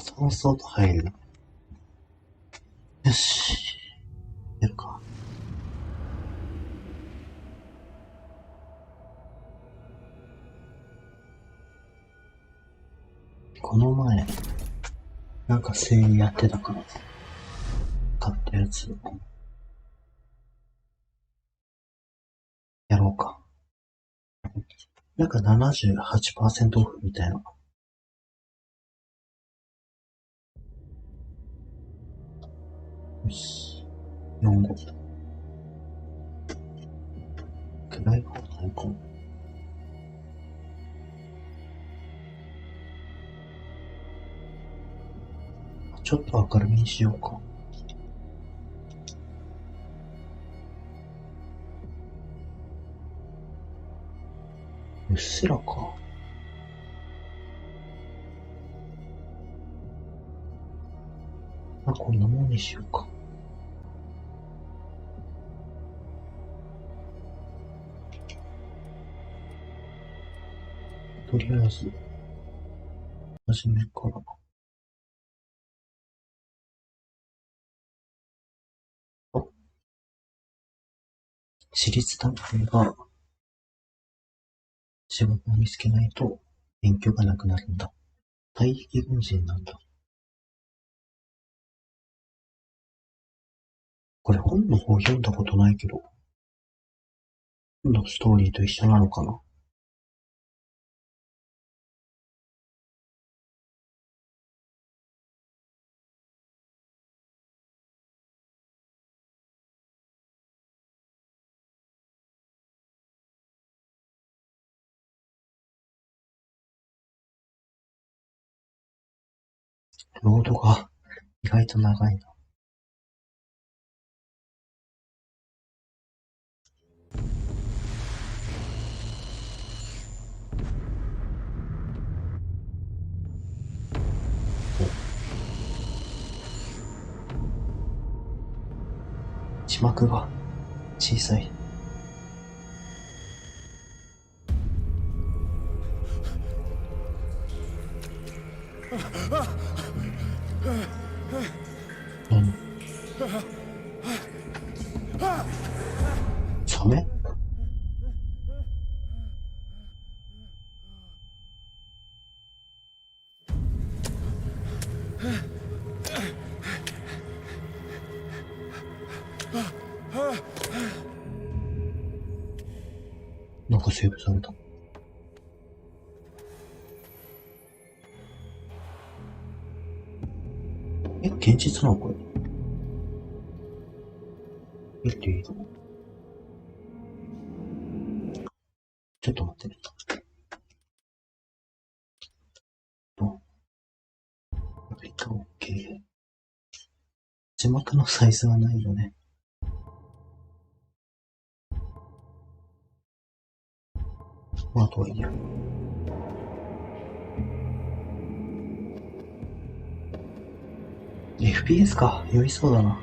そのソート入る。よし。やるか。この前、なんかセールやってたから、買ったやつ、やろうか。なんか 78% オフみたいな。よし。4号。暗い方がいいかな。ちょっと明るみにしようか。うっすらか。こんなもんにしようか。とりあえず、初めから。私立探偵が仕事を見つけないと勉強がなくなるんだ。退役軍人なんだ。これ本の方読んだことないけど、本のストーリーと一緒なのかな。ロードが意外と長いな。字幕が小さい。何？サメ？なんかセーブされた。現実なのこれ。見ていいの？ちょっと待ってね。OK。字幕のサイズはないよね。あとはいいや。FPS か。酔いそうだな。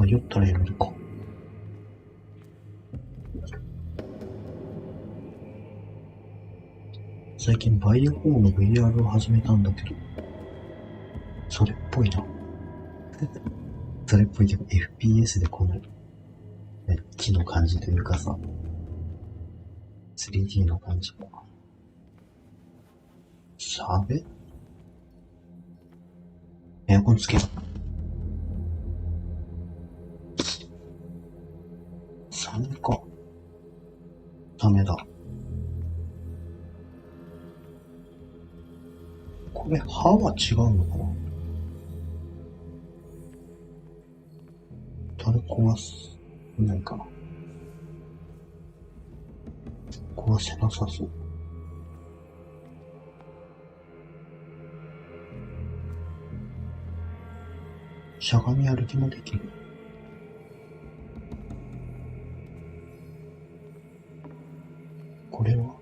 酔ったらやめるか。最近バイオ4の VR を始めたんだけど、それっぽいな。それっぽいけど FPS でこの木の感じというかさ、3D の感じが。エアコンつける。サメか。ダメだ。これ歯は違うのかな。誰壊すないかな。壊せなさそう。しゃがみ歩きもできる。これは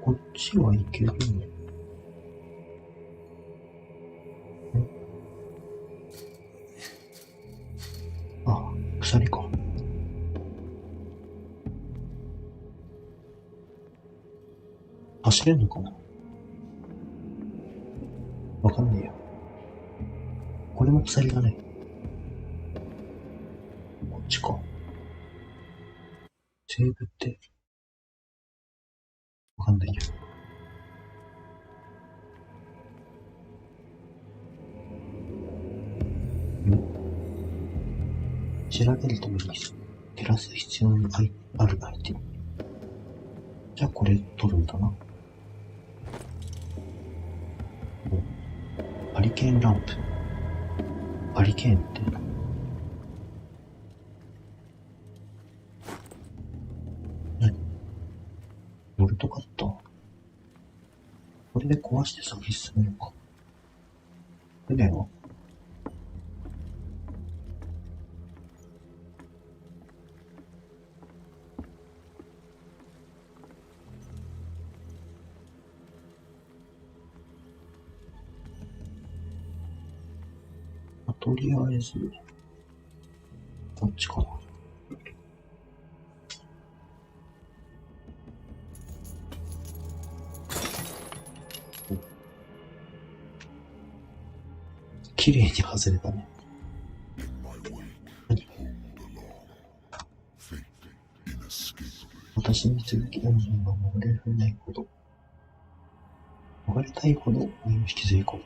ここっちはいけるの？あ、鎖か。走れんのかな？わかんねえよ。これも鎖がね。こっちか。セーブって、わかんないよ。調べるために照らす必要にあるアイテム。じゃあこれ取るんだな。ハリケーンランプ。ハリケーンって何？ボルトカッター。これで壊して先進むのか。船はとりあえず、こっちかな。綺麗に外れたね。何？私に続きエンジンが逃れられないほど、逃れたいほど身を引きずり込む。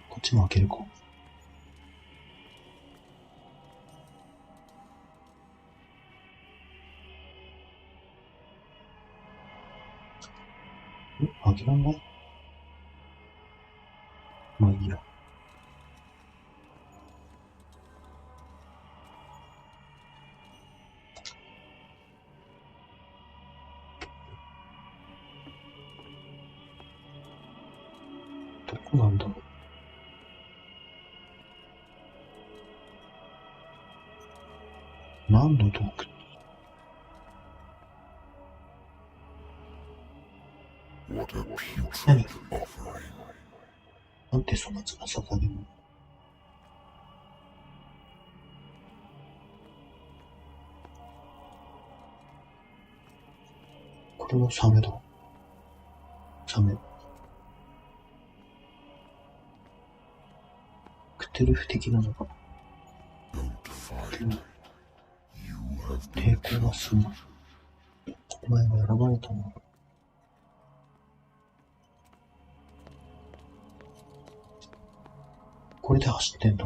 こっちも開けるか。開けらんない？まあいいや。どこなんだろう。何の洞窟？何？なんて粗末な捧げ物。これもサメだ。サメ。クトゥルフ的なのか。抵抗はすまい。お前は選ばれたの。これで走ってんだ。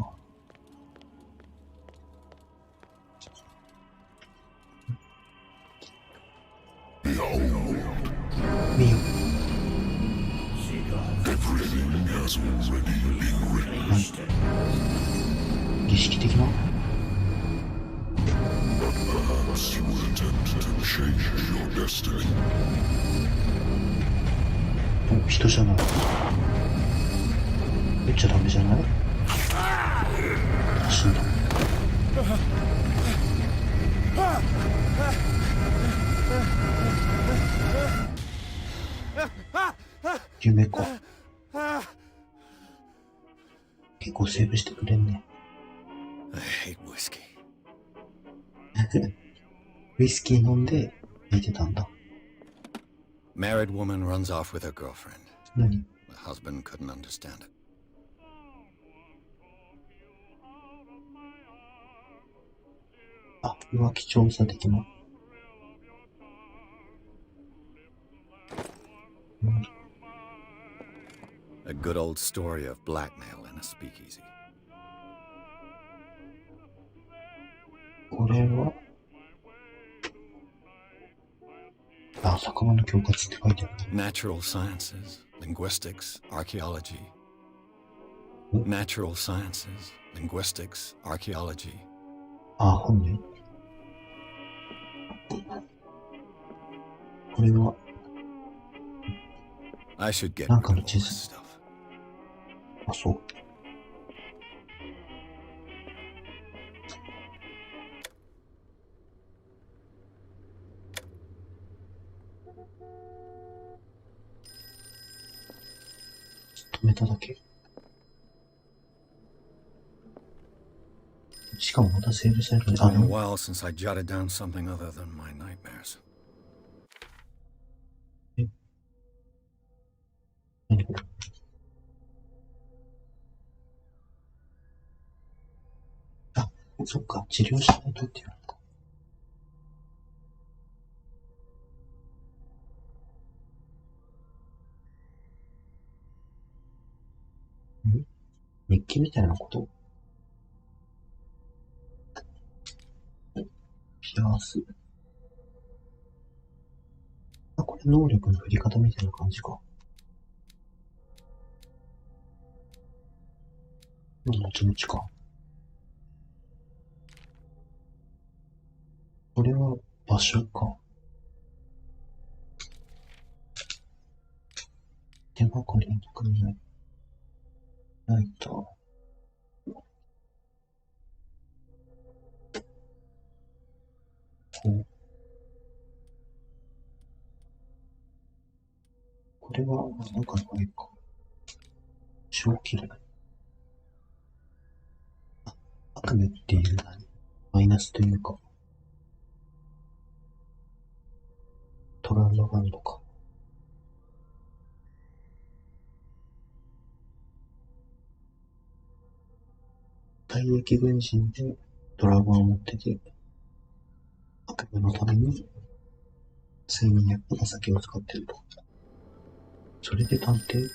見よ。儀式的な？お、人じゃない。撃っちゃダメじゃない？死んだ。夢か。結構セーブしてくれんね。ウイスキー飲んで寝てたんだ。Married woman runs off with her girlfriend. 何？ The husband couldn't understand it. あ、浮気調査的な。A good old story of blackmail in a speakeasy. これは、あ、酒場の恐喝って書いてある。Natural sciences, linguistics, archaeology. Natural sciences, linguistics, archaeology. あ、本ね。これは、I should get なん rid か of の all 地 this 図。 stuff. あ、そう。止めただけ。しかもまたセーブされる。It's been a while since I jotted down something other than my nightmares. 何これ。あ、そっか、治療しないとっていうのか。日記みたいなこと？ピアス。あ、これ能力の振り方みたいな感じか。後々か。これは場所か。手がかりの特にない。ライター。これは中のないか。小気類。悪夢っていうマイナスというか。トラウマがあるのか。退役軍人でドラゴンを持ってて、悪夢のために睡眠薬と酒を使ってると。それで探偵？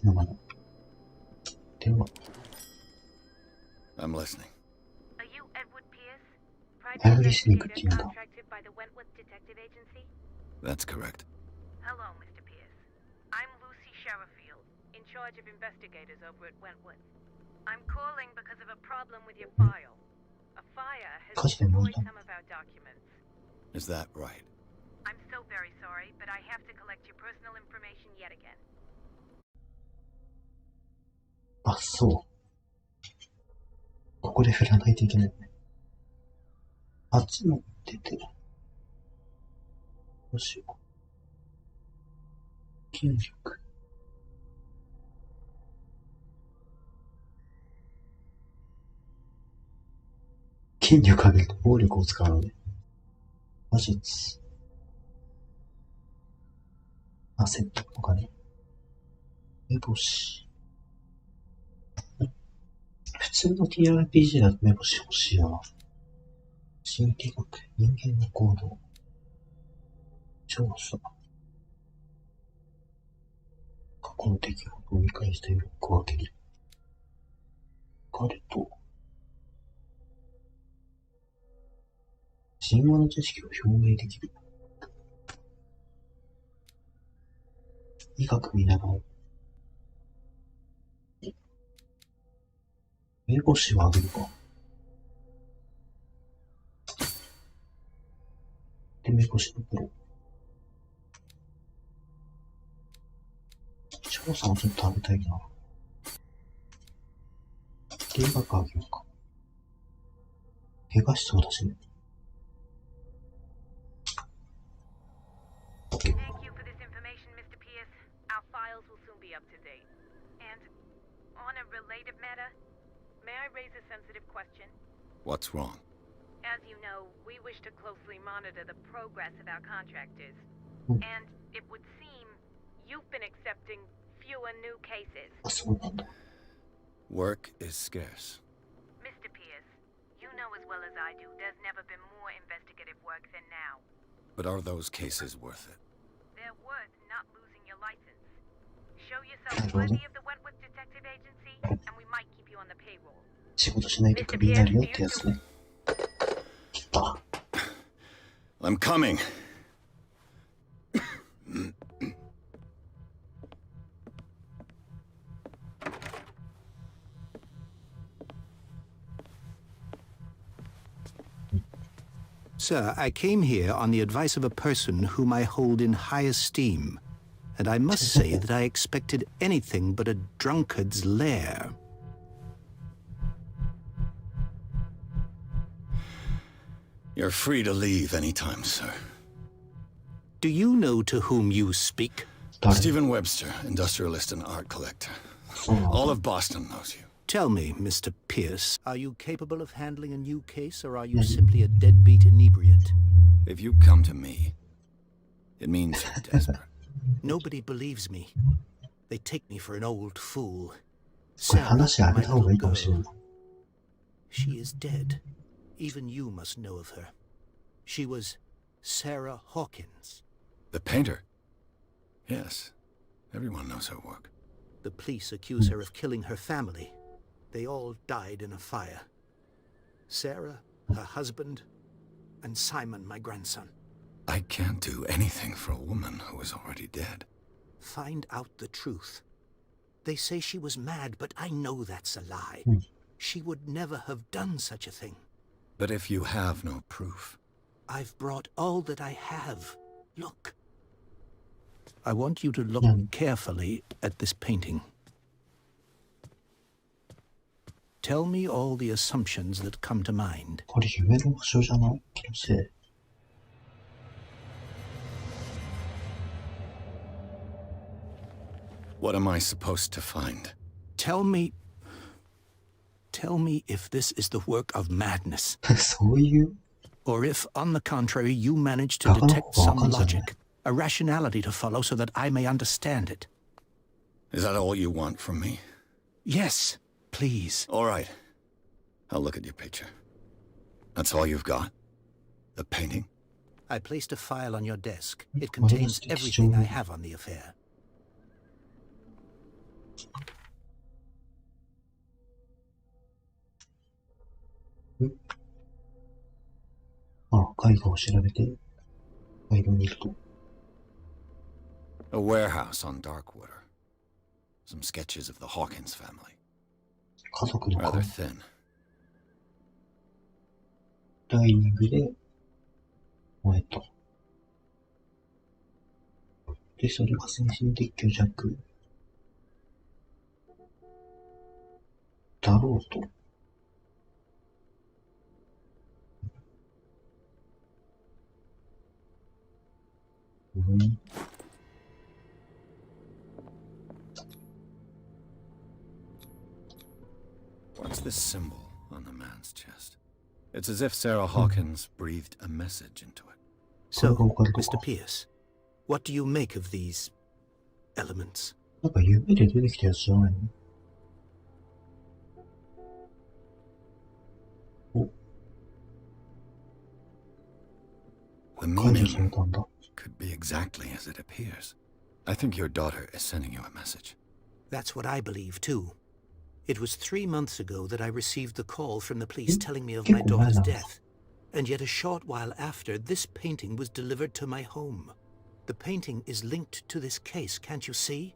名前。電話。I'm listening. I'm listening って言うんだ。That's correct. Hello, Mr. Pierce. I'm Lucy Sherifield, in charge of investigators over at Wentworth. I'm calling because of a problem with your file. A fire has destroyed some of our documents. Is that right? I'm so very sorry, but I have to collect your personal information yet again. あ、そう。ここで振らないといけないね。あっち持ってて。どうしよう。筋力。筋力上げると暴力を使うのね。魔術。アセットとかね。目星。普通の TRPG だと目星欲しいな。心理学、人間の行動。調査。過去の出来事を理解した欲を分ける。彼と、神話の知識を表明できる。医学見習う。目星を上げるか。で、目星のプロ。調査もちょっと上げたいな。で、医学上げようか。怪我しそうだしね。Thank you for this information, Mr. Pierce. Our files will soon be up to date. And on a related matter, may I raise a sensitive question? What's wrong? As you know, we wish to closely monitor the progress of our contractors. And it would seem you've been accepting fewer new cases. あ、そうなんだ。Work is scarce. Mr. Pierce, you know as well as I do, there's never been more investigative work than now. But are those cases worth it? They're worth not losing your license. Show yourself worthy of the Wentworth Detective Agency, and we might keep you on the payroll. 仕事しないとクビになるよってやつね。来た。I'm coming. Sir, I came here on the advice of a person whom I hold in high esteem, and I must say that I expected anything but a drunkard's lair. You're free to leave anytime, sir. Do you know to whom you speak? 誰 Stephen Webster, industrialist and art collector. そうなんだ All of Boston knows you. Tell me, Mr. Pierce, are you capable of handling a new case, or are you simply a deadbeat inebriate? If you come to me, it means you're desperate. Nobody believes me. They take me for an old fool. これ話あげた方がいいかもしれない。 She is dead. Even you must know of her. She was Sarah Hawkins. The painter? Yes. Everyone knows her work. The police accuse her of killing her family. They all died in a fire. Sarah, her husband, and Simon, my grandson. I can't do anything for a woman who is already dead. Find out the truth. They say she was mad, but I know that's a lie. She would never have done such a thing. But if you have no proof... I've brought all that I have. Look. I want you to look carefully at this painting. Tell me all the assumptions that come to mind. これ夢の場所じゃない？気のせい。 What am I supposed to find? Tell me if this is the work of madness, そういう or if, on the contrary, you manage to detect some logic, a rationality to follow so that I may understand it. Is that all you want from me? Yes, please. All right. I'll look at your picture. That's all you've got? The painting? I placed a file on your desk. It contains everything I have on the affair. あ、絵画を調べて、ファイルを見ると。 A warehouse on Darkwater. Some sketches of the Hawkins family. 家族の Rather 顔。 thin. ダイニングで燃えた。で、それが先進的虚弱。だろうと。What's this symbol on the man's chest? It's as if Sarah Hawkins breathed a message into it. So, Mr. Pierce, what do you make of these elements? なんか夢で出てきたやつじゃないの？お、 The 解除され meaning たんだ。 could be exactly as it appears. I think your daughter is sending you a message. That's what I believe, too. It was 3 months ago that I received the call from the police telling me of my daughter's death. And yet a short while after, this painting was delivered to my home. The painting is linked to this case, can't you see?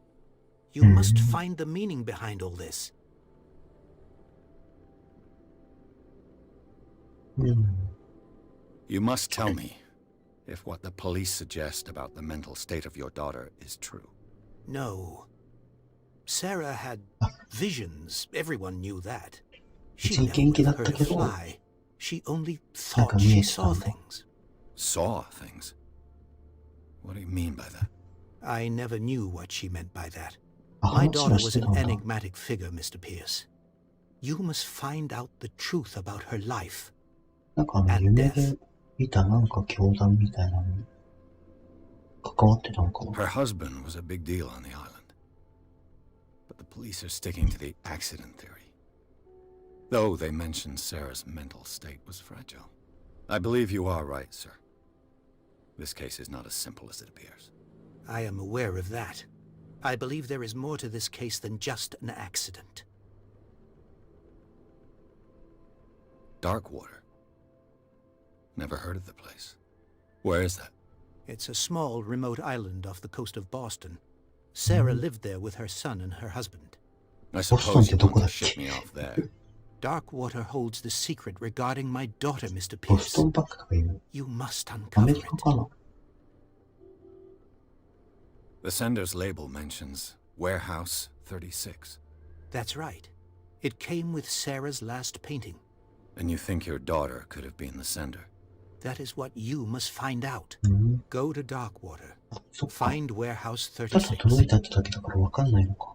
You must find the meaning behind all this. うん。 You must tell me if what the police suggest about the mental state of your daughter is true. No. Sarah had visions. Everyone knew that. She 別に never 元気だ would っ have た heard け a ど、 fly. She only なんか thought 見 she えてた saw んだ。 things. Saw things? What do you mean by that? I never knew what she meant by that. あ、 My 話 daughter はし was て an たんだ。 enigmatic figure, Mr. Pierce. You must find out the truth about her life. なんか夢で見たなんか教団みたいなのに関わってたのかな。 Her husband was a big deal on the island. But the police are sticking to the accident theory. Though they mentioned Sarah's mental state was fragile. I believe you are right, sir. This case is not as simple as it appears. I am aware of that. I believe there is more to this case than just an accident. Darkwater. Never heard of the place. Where is that? It's a small, remote island off the coast of Boston. Sarah lived there with her son and her husband. I suppose you want to ship me off there. Darkwater holds the secret regarding my daughter, Mr. ボス Pierce. トンバックとかいうの You must アメ uncover リ it. カかな。 The sender's label mentions Warehouse 36. That's right. It came with Sarah's last painting. And you think your daughter could have been the sender? That is what you must find out. うん。 Go to Darkwater あ、そっか。Find warehouse ただ届い 36. たってだけだからわかんないのか。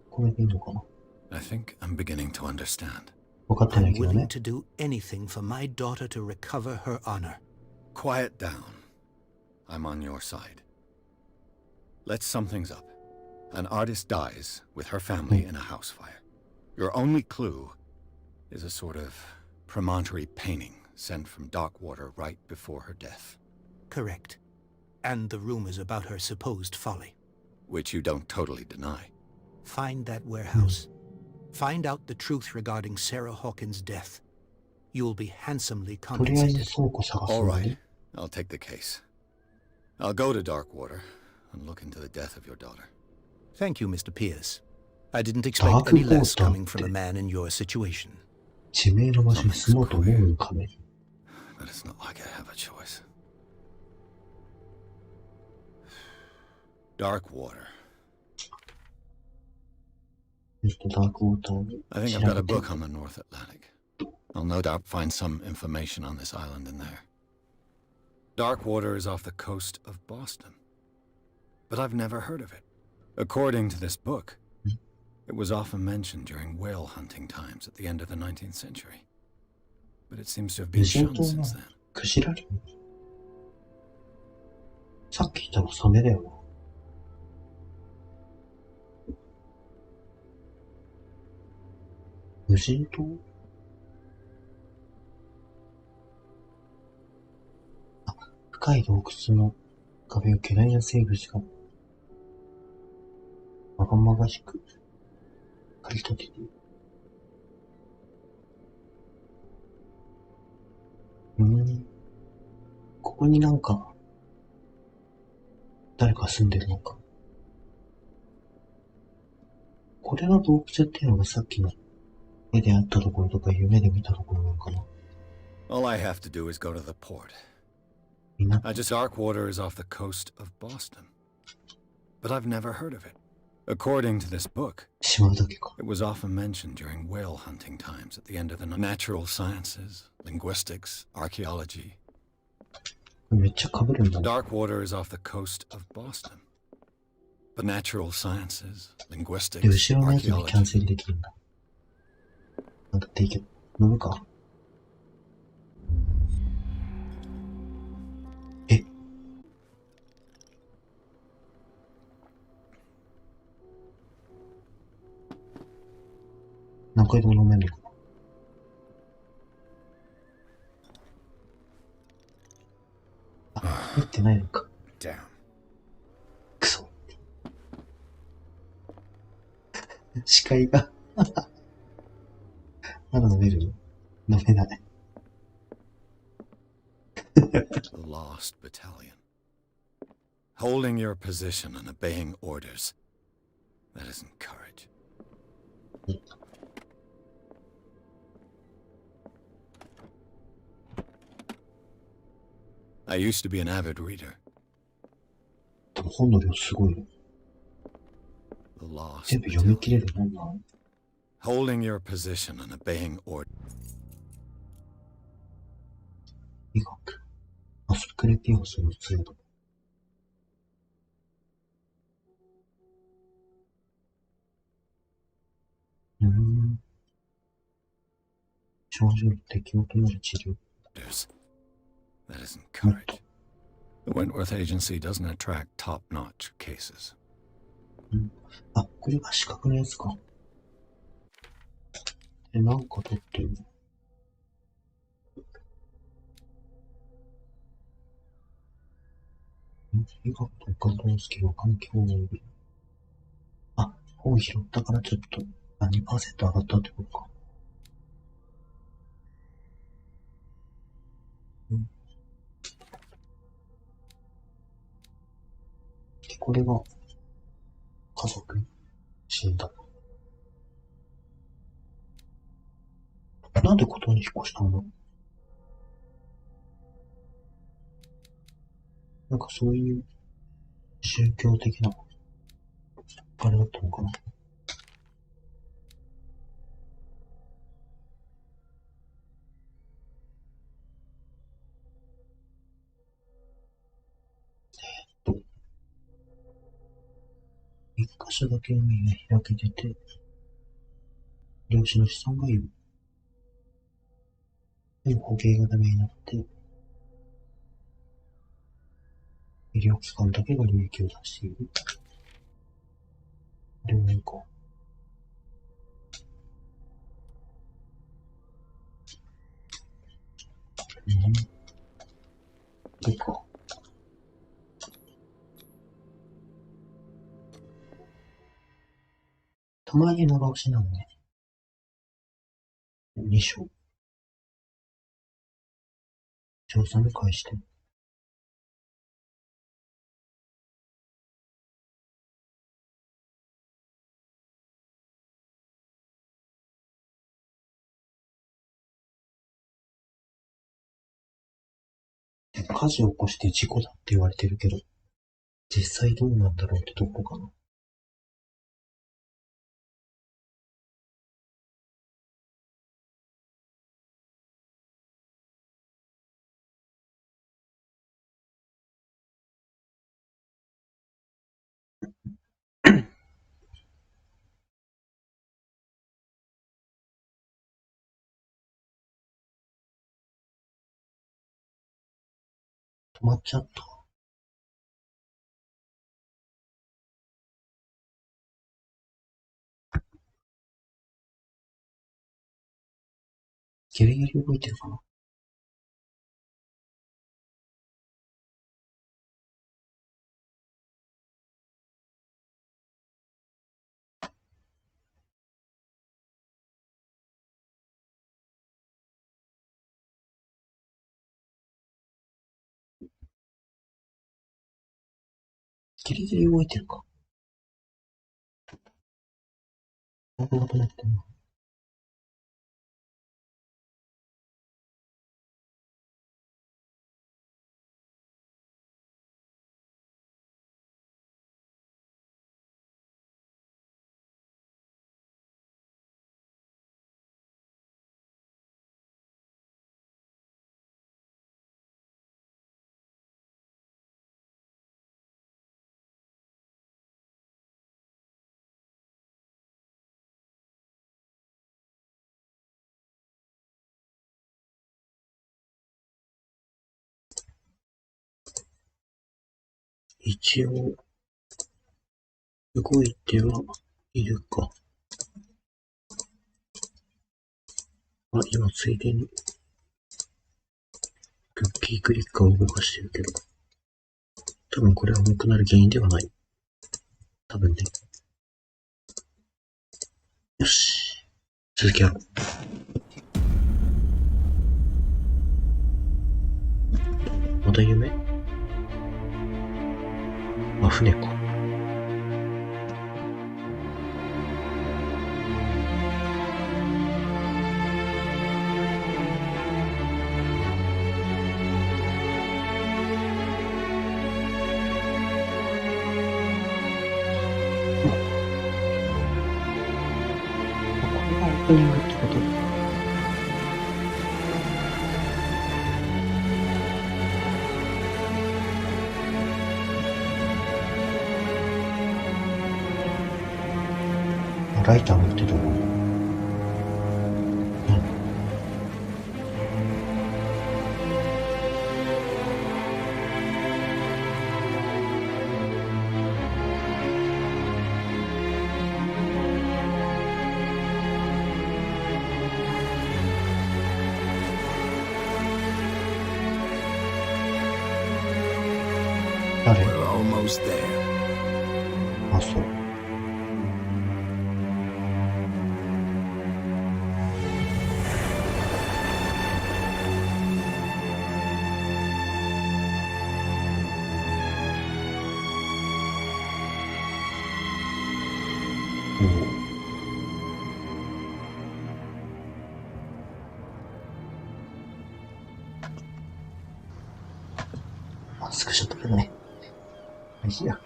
これでいいのかな。 I think I'm beginning to understand. 分かってない I'm けど willing ね。 to do anything for my daughter to recover her honor. Quiet down. I'm on your side. Let's sum things up. An artist dies with her family in a house fire. Your only clue is a sort of promontory painting sent from Darkwater right before her death. Correct. And the rumors about her supposed folly. Which you don't totally deny. Find that warehouse. Find out the truth regarding Sarah Hawkins' death. You'll be handsomely とりあえず compensated. 倉庫探す All の right, で。 I'll take the case. I'll go to Darkwater and look into the death of your daughter. Thank you, Mr. Pierce. I didn't expect Dark any less Water coming from a man in your situation. 地名の場所に住もうと思うのかね。 But it's not like I have a choice. Darkwater. ダークウォーターに I think 調 I've got べ a て。 book on the North Atlantic. I'll no doubt find some information on this island in there. Darkwater is off the coast of Boston. But I've never heard of it. According to this book, it was often mentioned during whale hunting times at the end of the 19th century. But it seems to have 無 been 人 shunned 島 since の then. クジラ漁。さっき言ったのサメだよな。無人島。あ、深い洞窟の壁を巨大な生物がまがまがしく刈り立てている。ここになんか誰か住んでるのか。これが洞窟っていうのがさっきの絵であったところとか夢で見たところなのかな。 All I have to do is go to the port. みんな Darkwater is off the coast of Boston. But I've never heard of it. According to this book, しまうだけか。 it was often mentioned during whale hunting times at the end of the natural sciences, linguistics, archaeology. めっちゃ被るんだな。 Darkwater is off the coast of Boston. But natural sciences, で、 linguistics, 後ろのやつにキャン archaeology. セルできるんだ。なんかできる。乗るか。え。何回でも飲めんのかな。あ、入ってないのか。 Damn. クソ。視界が。まだ飲める？飲めない。The Lost Battalion. Holding your position and obeying orders. That isn't courage. I used to be an avid reader. でも本の量すごいよ。 The Lost 全部読み Battalion. 切れるもんな。 Holding your position and obeying orders. 医学。アスクレピオスの杖だ。症状に適応となる治療。 That isn't courage. The Wentworth Agency doesn't attract top-notch cases. あ、これが資格のやつか。で、なんか取ってるの。医学と感動スキルは環境を及び。あ、本拾ったからちょっと、2% 上がったってことか。で、これが、家族死んだ。なんでことに引っ越したの？なんかそういう宗教的なあれだったのかな。一箇所だけ海が開けてて、漁師の子孫がいる。でも捕鯨がダメになって、医療機関だけが利益を出している。両面か。どうか。たまに長押しなのね。2章。調査に返して。火事を起こして事故だって言われてるけど、実際どうなんだろうってとこかな。止まっちゃった。ギリギリ動いてるかな。ギリギリ動いてるか。危なくなってるな。一応、動いてはいるか。あ、今ついでに、クッキークリッカーを動かしてるけど、多分これは重くなる原因ではない。多分ね。よし。続きやろう。また夢？あ、船か。オープニングってこと？ライター持ってたの？誰？ We're almost there. あ、そう。スクショ撮れない。いいや。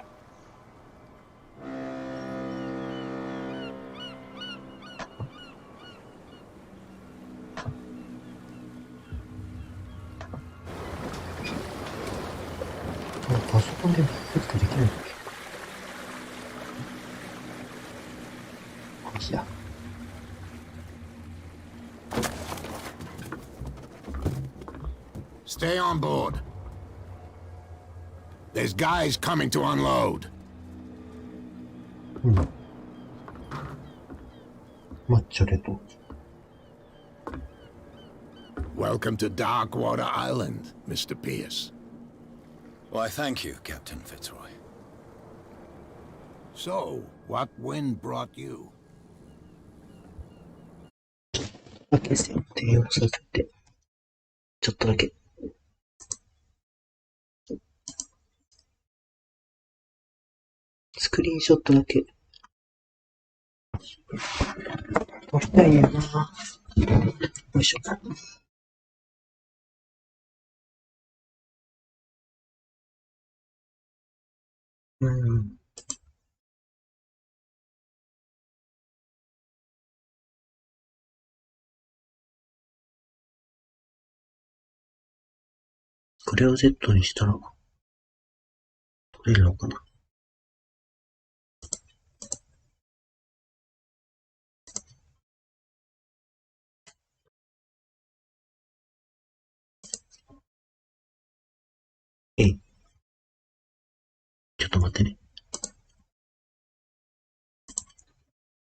パソコンでクリックできないんだっけ？話だ。Stay on board. There's guys coming to unload. うん。マッチョレと。Welcome to Darkwater Island, Mr. Pierce. Why, thank you, Captain Fitzroy. So, what wind brought you? だけ設定をさせて、ちょっとだけ。スクリーンショットだけ。撮りたいよな。よいしょ。うん。これを Z にしたら、撮れるのかな。ちょっと待ってね。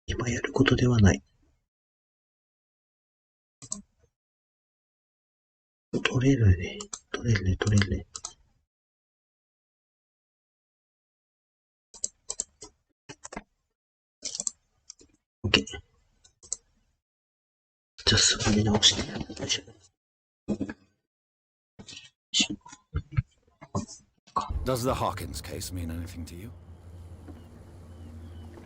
今やることではない。撮れるね。撮れるね。OK。じゃあ座り直して。よいしょ。Does the Hawkins case mean anything to you?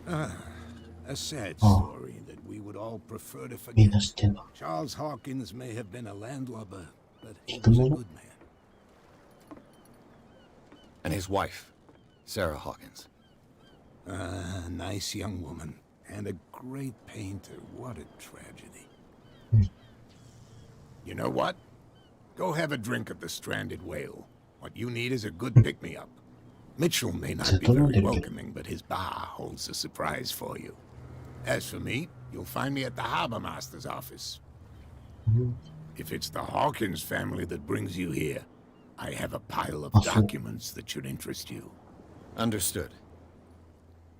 A sad story that we would all prefer to みん forget. な知ってんだ。 Charles Hawkins may have been a landlubber, but he was a good man. And his wife, Sarah Hawkins. Nice young woman. And a great painter. What a tragedy. You know what? Go have a drink at the Stranded Whale. What you need is a good pick-me-up. Mitchell may not be very welcoming, but his bar holds a surprise for you. As for me, you'll find me at the Harbor Master's office. If it's the Hawkins family that brings you here, I have a pile of documents that should interest you. Understood.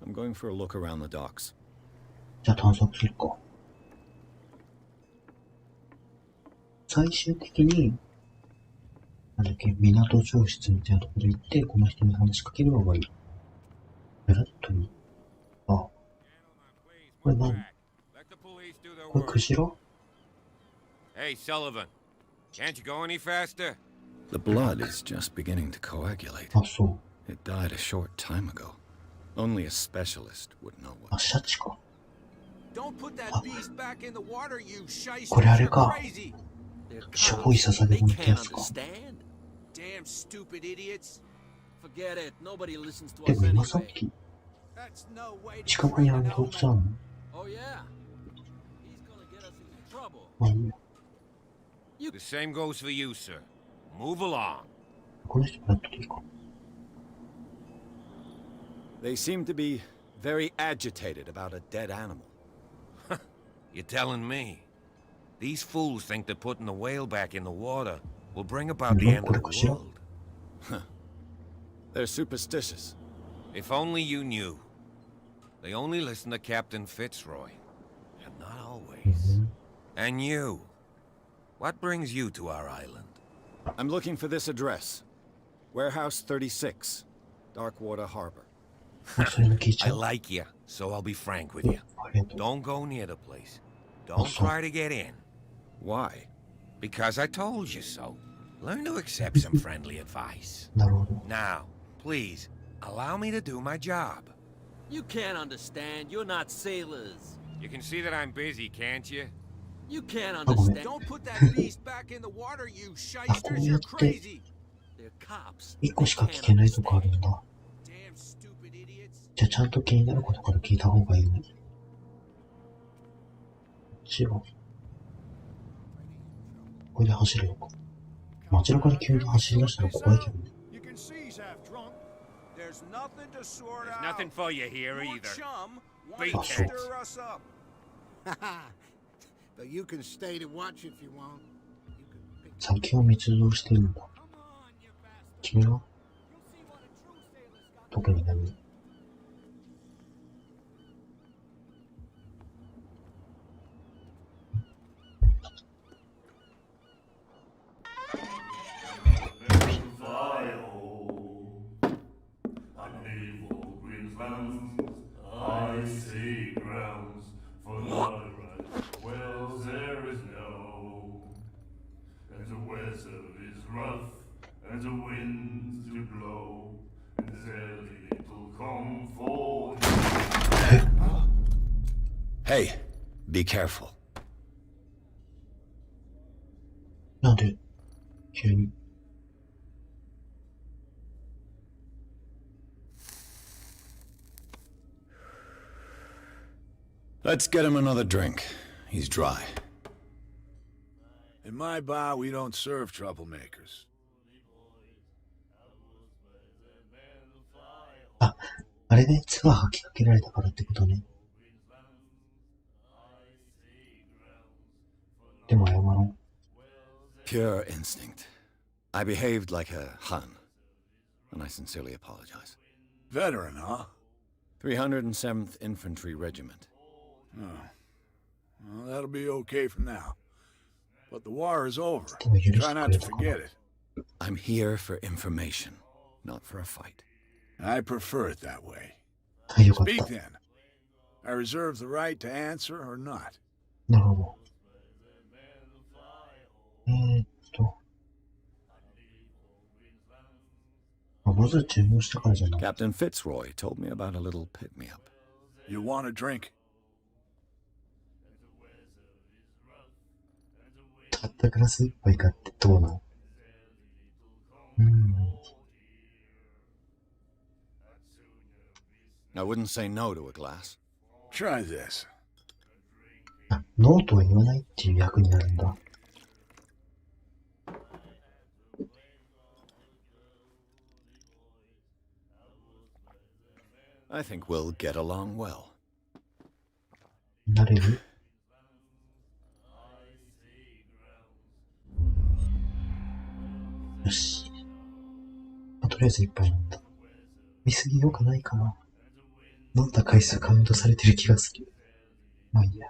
I'm going for a look around the docks. じゃあ探索するか。最終的に、なんだっけ、港長室みたいなところ行って、この人に話しかけるのがいい。フラットに。あ。これ何？これクジラ？ Hey, Sullivan. Can't you go any faster? The blood is just beginning to coagulate. あ、そう。 It died a short time ago. Only a specialist would know あ、 what. シャチか。Don't put that beast back in the water, you shysters. これあれ You're か。 crazy. しょぼい捧げ物ってやつか。 Damn stupid idiots. Forget it. Nobody listens to で us も今さっ anyway. き、 That's no way to 近くにある洞窟あるの？ Oh yeah. He's gonna get us into trouble. まあいいや。 The same goes for you, sir. Move along. この人フラットでいいか。 They seem to be very agitated about a dead animal. You're telling me. These fools think that putting the whale back in the water will bring about the end of the world. They're superstitious. If only you knew. They only listen to Captain Fitzroy. And not always. And you. What brings you to our island? I'm looking for this address. Warehouse 36, Darkwater Harbor. それも聞いち I ゃう。 like you, so I'll be frank with you. ありがとう。 Don't go near the place. Don't try to get in. Why? Because I told you so. Learn to accept some friendly advice. なるほど。 Now, please, allow me to do my job. You can't understand. You're not sailors. You can see that I'm busy, can't you? You can't go ahead. understand. Don't put that beast back in the water, you shysters. You're crazy. They're cops. 一個しか聞けないとこあるんだ。 Damn stupid idiots. じゃあちゃんと気になることから聞いた方がいいね。こっちは。これで走るのか。街中に急に走り出したら怖いけどね。 You can see he's half drunk. There's There's nothing to sort There's out. nothing for you here Your either. chum Beat wanted to it. stir us up. But you can stay to watch if you want. You can pick 先を密造してるんだ。君は特に何？ Icy grounds for the right wells there is no, and the weather is rough, and the winds do blow, and there's little comfort. Hey, be careful. なんで急に Let's get him another drink. He's dry. In my bar, we don't serve troublemakers. あ、あれで唾吐きかけられたからってことね。でも謝ろう。 Pure instinct. I behaved like a Hun, and I sincerely apologize. Veteran, huh? 307th Infantry Regiment. Oh. Well, that'll be okay for now. But the war is over. でも許して Try く not れ to たか forget な。 it. I'm here for information, not for a fight. I prefer it that way. あ、よかっ Speak た。 then. I reserve the right to answer or not. なるほど。まず注文したからじゃない。 Captain Fitzroy told me about a little pick-me-up. You want a drink? たったグラス一杯買ってどうなの？I wouldn't say no to a glass. Try this. あ、ノーとは言わないっていう役になるんだ。I think we'll get along well. なれる？よし。とりあえず一杯飲んだ。見すぎよくないかな。飲んだ回数カウントされてる気がする。まあいいや。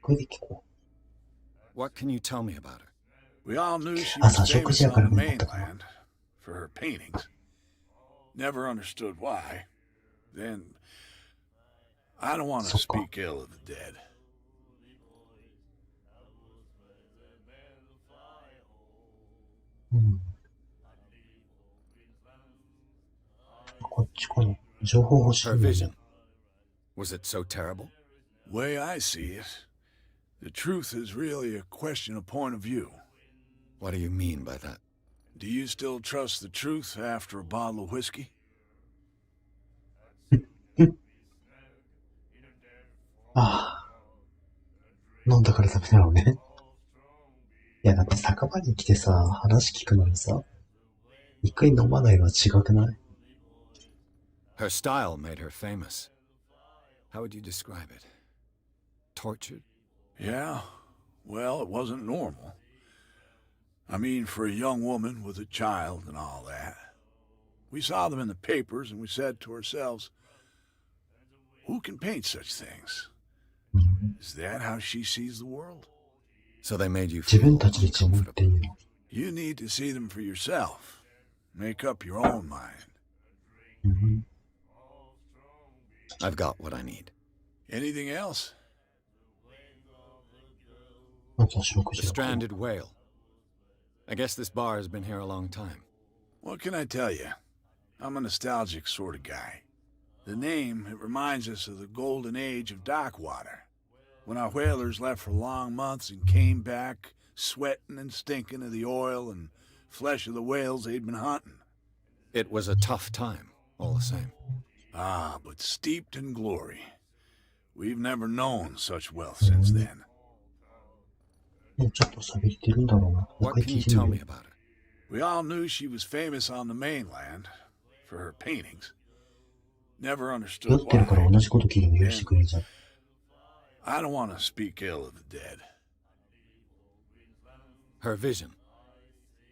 これで聞こう。 What can you tell me about her? We all knew she 朝 was 食 famous 事やか on ら the も思ったかな。 mainland for her paintings. Never understood why. Then, I don't want to So cool. speak ill of the dead. こっちかな。情報欲しい Her んだ vision. ね。 Was it so terrible? Way I see it, the truth is really a question of point of view. What do you mean by that? Do you still trust the truth after a bottle of whiskey? ああ。飲んだからダメだろうね。いや、だって酒場に来てさ、話聞くのにさ、一回飲まないのは違くない？ Her style made her famous. How would you describe it? Tortured? Yeah, well, it wasn't normal. I mean, for a young woman with a child and all that. We saw them in the papers and we said to ourselves, who can paint such things? Is that how she sees the world? So they made you 自 feel 分たちで自分ってい uncomfortable. うの。 You need to see them for yourself. Make up your own mind. I've got what I need. Anything else? まずは食 The 事だから。 stranded whale. I guess this bar has been here a long time. What can I tell you? I'm a nostalgic sort of guy. The name, it reminds us of the golden age of dock water. When our whalers left for long months and came back, sweating and stinking of the oil and flesh of the whales they'd been hunting. It was a tough time, all the same. Ah, but steeped in glory. We've never known such wealth since then. もうちょっと喋ってるんだろうな。もう What 一回 can 聞 you いて tell み me る。 about her? We all knew she was famous on the mainland for her paintings. Never 酔 understood ってるから why. 同じこと聞いても許してくれるじゃん。I don't want to speak ill of the dead. Her vision.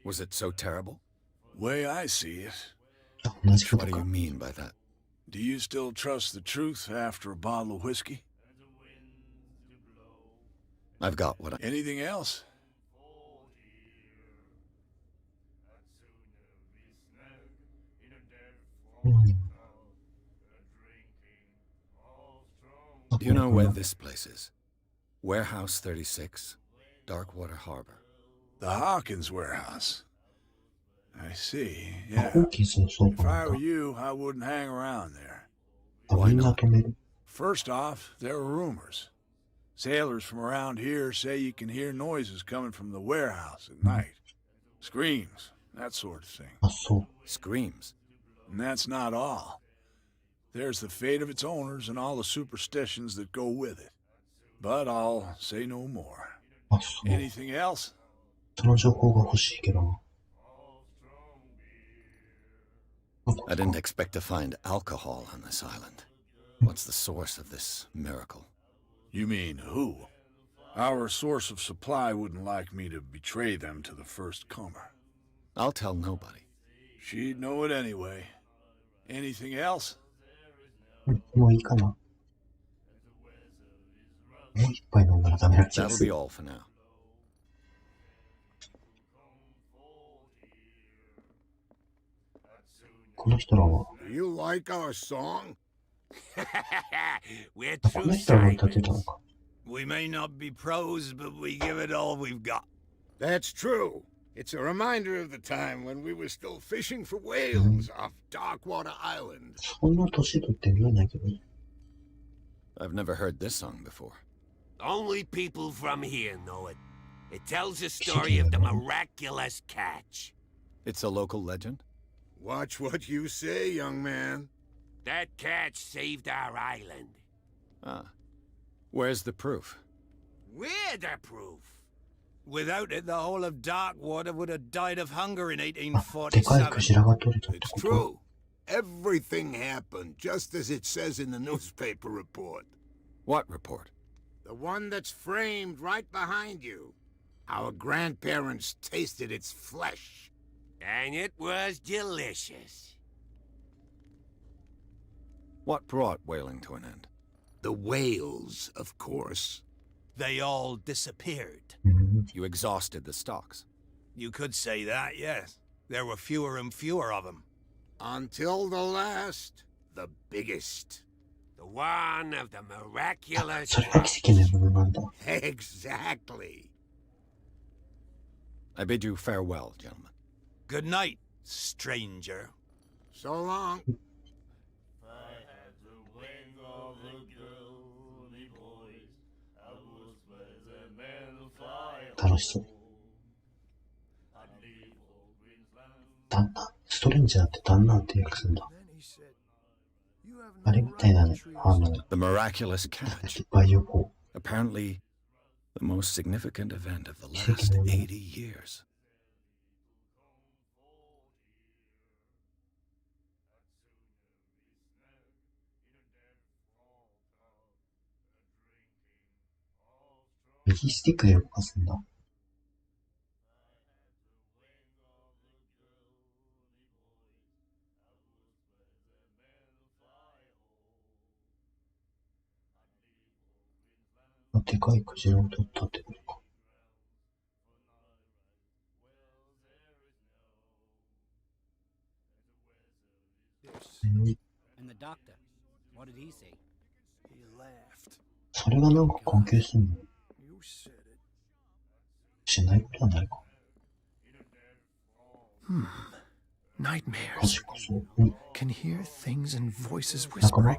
Was it so terrible? Way I see it, あ、同じこ What と do か you。mean by that? do you still trust the truth after a bottle of whiskey? I've got what I... Anything else? うん。 Do you know where this place is? Warehouse 36, Darkwater Harbor. The Hawkins warehouse. I see, あ、 yeah. ホーキンスの倉庫 If な I ん were だ。 you, I wouldn't hang around there. あ、みんな止める。 First off, there are rumors. Sailors from around here say you can hear noises coming from the warehouse at night. Screams, that sort of thing. あ、そう。 Screams. And that's not all. There's the fate of its owners and all the superstitions that go with it. But I'll say no more. あ、そう。 Anything else? その情報が欲しいけど。 I didn't expect to find alcohol on this island. What's the source of this miracle? You mean who? Our source of supply wouldn't like me to betray them to the first comer. I'll tell nobody. She'd know it anyway. Anything else? うん、もういいかな。もう一杯飲んだらダメな気が That'll す be る。 all for now. この人らは、 Do you like our song? We're あ、こ true の人らが歌ってたの signers. か。 We may not be pros, but we give it all we've got. That's true. It's a reminder of the time when we were still fishing for whales off Darkwater Island. そんな年取って見えないけどね。 I've never heard this song before. Only people from here know it. It tells the story of the miraculous catch. It's a local legend? Watch what you say, young man. That catch saved our island. Ah. Where's the proof? We're the proof. Without it, the whole of Darkwater would have died of hunger in あ、でかいク 1847. ジラが取れたって It's こと true. Everything happened just as it says in the newspaper report. What report? The one that's framed right behind you. Our grandparents tasted its flesh. And it was delicious. What brought whaling to an end? The whales, of course. They all disappeared. うん。 You exhausted the stocks. You could say that, yes. There were fewer and fewer of them. Until the last, the biggest. The one of the あ、 miraculous それが奇跡のものなんだ。 Exactly. I bid you farewell, gentlemen. Good night, stranger. So long. I 楽しそう。旦那ストレンジャーって旦那って訳すんだ。あれみたいだね。The miraculous catch. 培養法。 Apparently, the most significant event of the last 80 years.「右スティックで動かすんだ。でかいクジラを取ったってことか。And the doctor, what did he say? He laughed. それがなんか関係するの You said it. しないことはないか。 Nightmares. 確かそう。うん。 Can hear things and voices 仲間 whispering.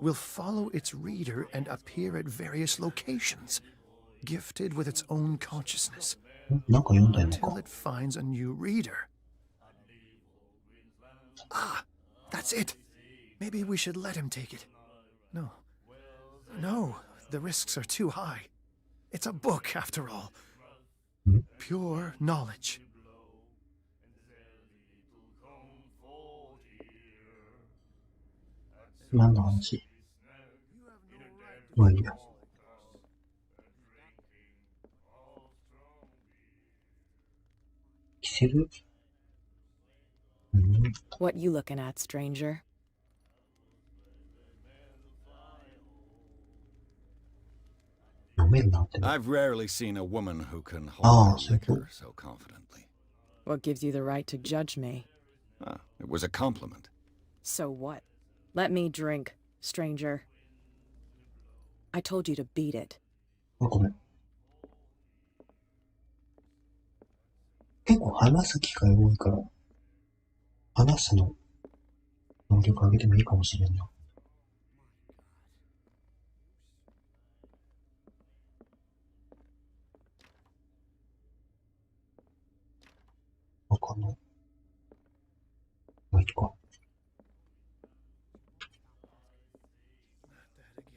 Will follow its reader and appear at various locations, gifted with its own consciousness, なんか読んだよの until か。 it finds a new reader. Ah, that's it. Maybe we should let him take it. No. No, the risks are too high. It's a book, after all. Pure knowledge. 何の話？まあいいや。キセル？うん。 What you looking at, stranger? 飲めるなってね。 I've rarely seen a woman who can Ah, hold her so cool. liquor so confidently. What gives you the right to judge me? Ah, it was a compliment. So what? Let me drink, stranger. I told you to beat it. あ、ごめん。結構話す機会多いから、話すの能力上げてもいいかもしれんな。わかんない。まあいいか。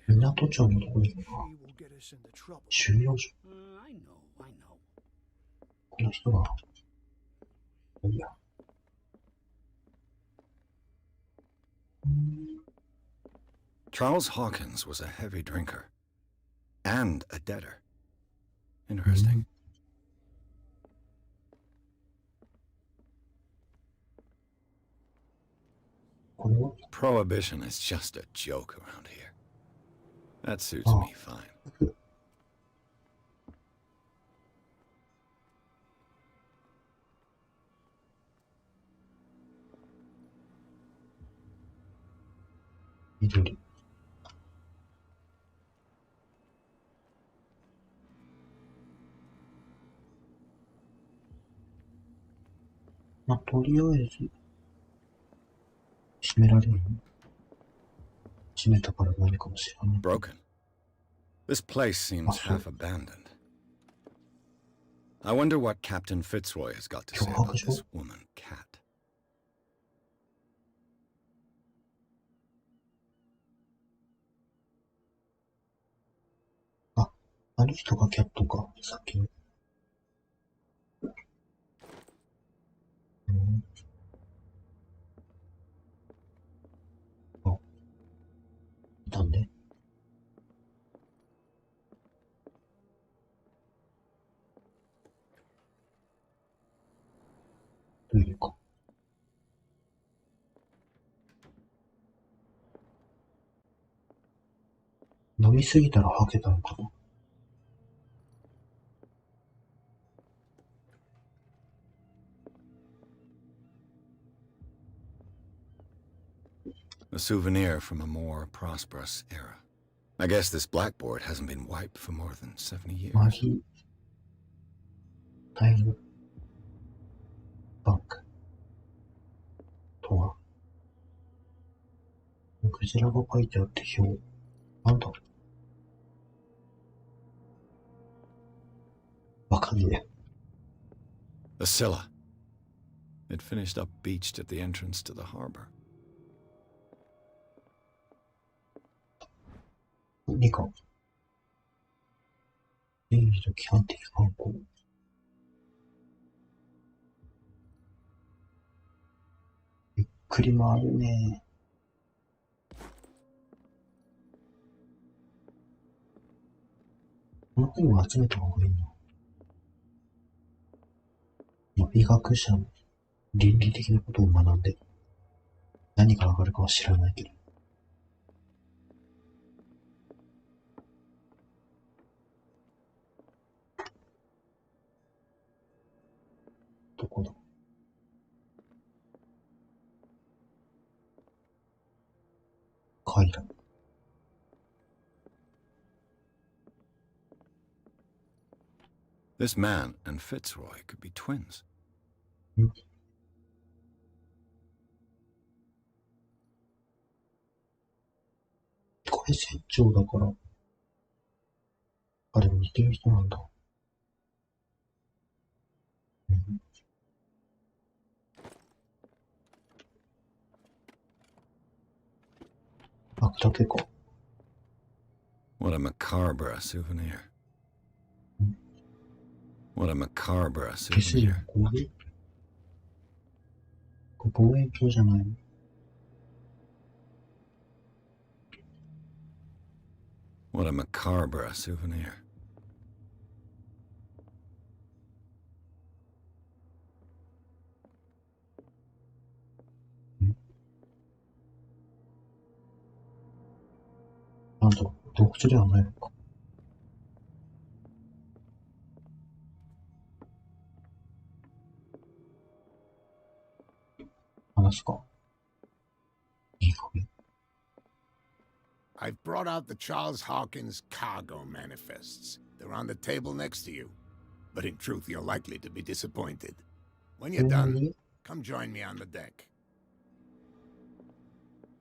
港町のとこに行くか。収容所。この人が。いいや。Charles Hawkins was a heavy drinker. And a debtor. Interesting. Prohibition is just a joke around here. That suits me fine. 緑。まあ、とりあえず、閉められるの？閉めたから何かもしれない。Broken. This place seems half abandoned. I wonder what Captain Fitzroy has got to say about this woman, Cat. あ、あの人がキャットか、さっきの。あ、いたんで。トイレか。飲みすぎたら吐けたのかな。A souvenir from a more prosperous era. I guess this blackboard hasn't been wiped for more than 70 years. マギタイムバンクとは、クジラが書いてあって表。なんだ？わかんねえ。 The Scylla. It finished up beached at the entrance to the harbor. 何か。正義と規範的観光。ゆっくり回るね。この本を集めた方がいいな。まあ、医学者の倫理的なことを学んで、何が上がるかは知らないけど。どこだ？階段。This man and Fitzroy could be twins. ん？これ船長だから。あれ似てる人なんだ。うん。あ、だけか。What a macabre souvenir. What a macabre 消すよ、 souvenir. これ？これ望遠鏡じゃないの？ What a macabre souvenir. I've brought out the Charles Hawkins cargo manifests. They're on the table next to you. But in truth, you're likely to be disappointed. When you're done, come join me on the deck.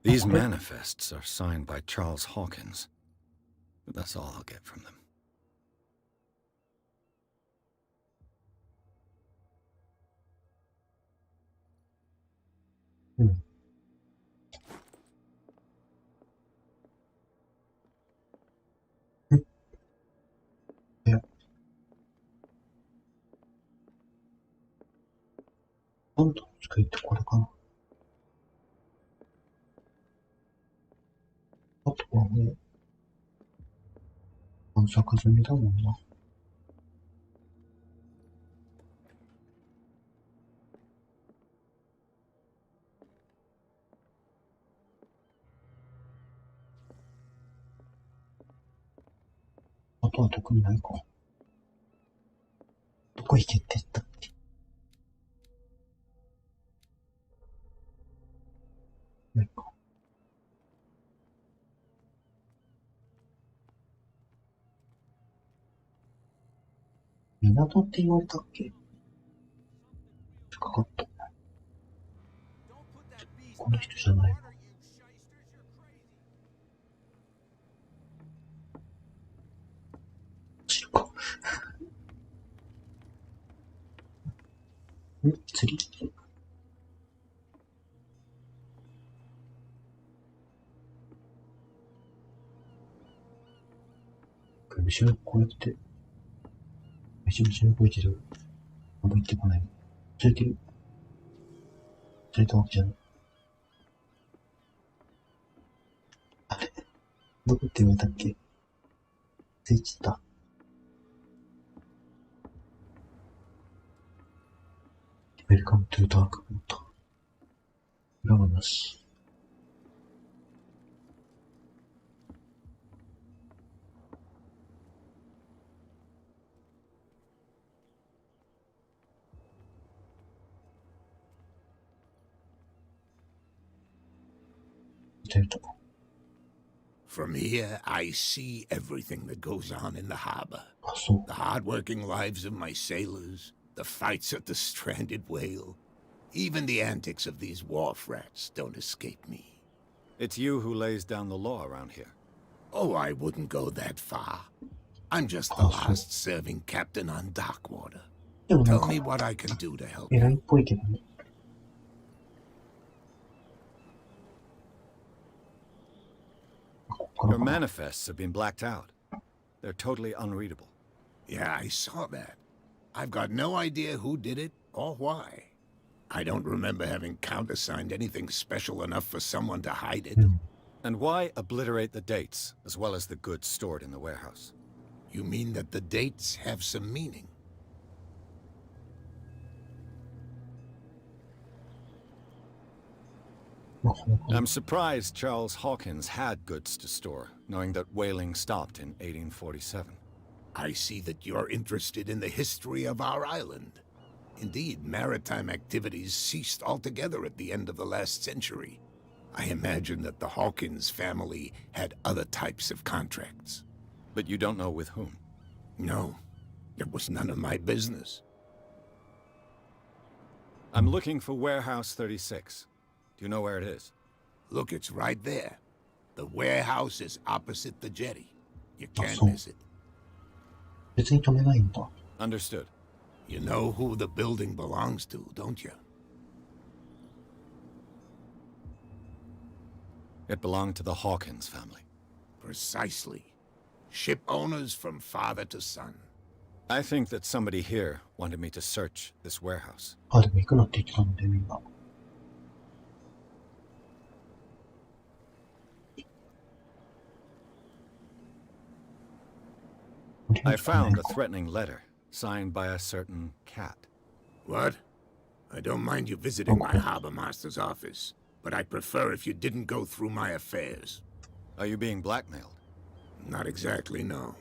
These manifests are signed by Charles Hawkins. But that's all I'll get from them. Yeah. 今度作ってこれかな。あとはもう、探索済みだもんな。あとは特にないか。どこ行けって言ったっけ？ないか。港って言われたっけ？かかった。この人じゃないわ。知るか。釣り？後ろこうやって、めちゃめちゃ動いてる。動いてこない。釣れてる。釣れたわけじゃない。あれ？どこって言われたっけ？ついちゃった。Welcome to Dark Mode。裏はなし。From here, I see everything that goes on in the harbor. The hard-working lives of my sailors, the fights at the stranded whale. Even the antics of these wharf rats don't escape me. It's you who lays down the law around here. Oh, I wouldn't go that far. I'm just the last serving captain on Darkwater. Tell me what I can do to help you. Your manifests have been blacked out. They're totally unreadable. Yeah, I saw that. I've got no idea who did it or why. I don't remember having countersigned anything special enough for someone to hide it. And why obliterate the dates, as well as the goods stored in the warehouse? You mean that the dates have some meaning? I'm surprised Charles Hawkins had goods to store, knowing that whaling stopped in 1847. I see that you're interested in the history of our island. Indeed, maritime activities ceased altogether at the end of the last century. I imagine that the Hawkins family had other types of contracts. But you don't know with whom? No, it was none of my business. I'm looking for Warehouse 36. Do you know where it is? Look, it's right there. The warehouse is opposite the jetty. You can't miss it. Understood. You know who the building belongs to, don't you? It belonged to the Hawkins family. Precisely. Ship owners from father to son. I think that somebody here wanted me to search this warehouse. I found a threatening letter signed by a certain cat. What? I don't mind you visiting my harbor master's office, but I'd prefer if you didn't go through my affairs. Are you being blackmailed? Not exactly, no.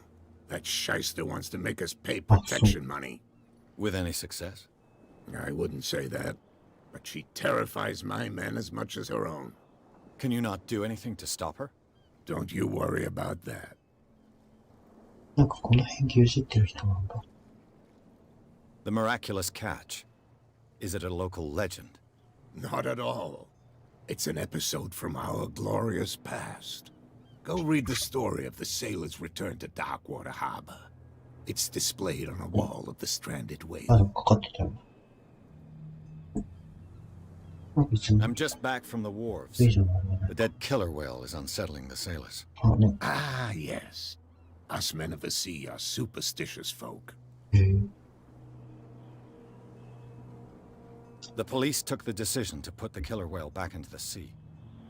That shyster wants to make us pay protection money. With any success? I wouldn't say that, but she terrifies my men as much as her own. Can you not do anything to stop her? Don't you worry about that. なんかこの辺牛耳ってる人なんだ。The miraculous catch. Is it a local legend? Not at all. It's an episode from our glorious past. Go read the story of the sailor's return to Darkwater Harbor. It's displayed on a wall of the stranded あ、で whale. もかかってたよ。あ、別に I'm just back from the wharves. いいじゃないね。 The dead killer whale is unsettling the sailors. あ、ね。 Ah, yes. Us men of the sea are superstitious folk. へえ。 The police took the decision to put the killer whale back into the sea.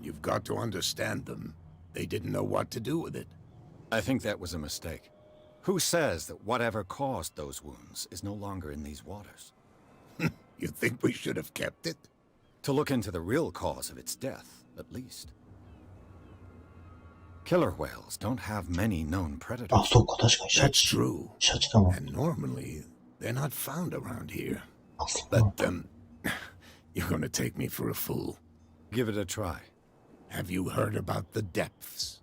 You've got to understand them. They didn't know what to do with it. I think that was a mistake. Who says that whatever caused those wounds is no longer in these waters? You think we should have kept it? To look into the real cause of its death, at least. Killer whales don't have many known あ、 predators. そうか、確かにシャ That's チ。 true. シャチだもん。 And normally, they're not found around here. あ、そうなん But, だ。 you're gonna take me for a fool. Give it a try. Have you heard about the depths?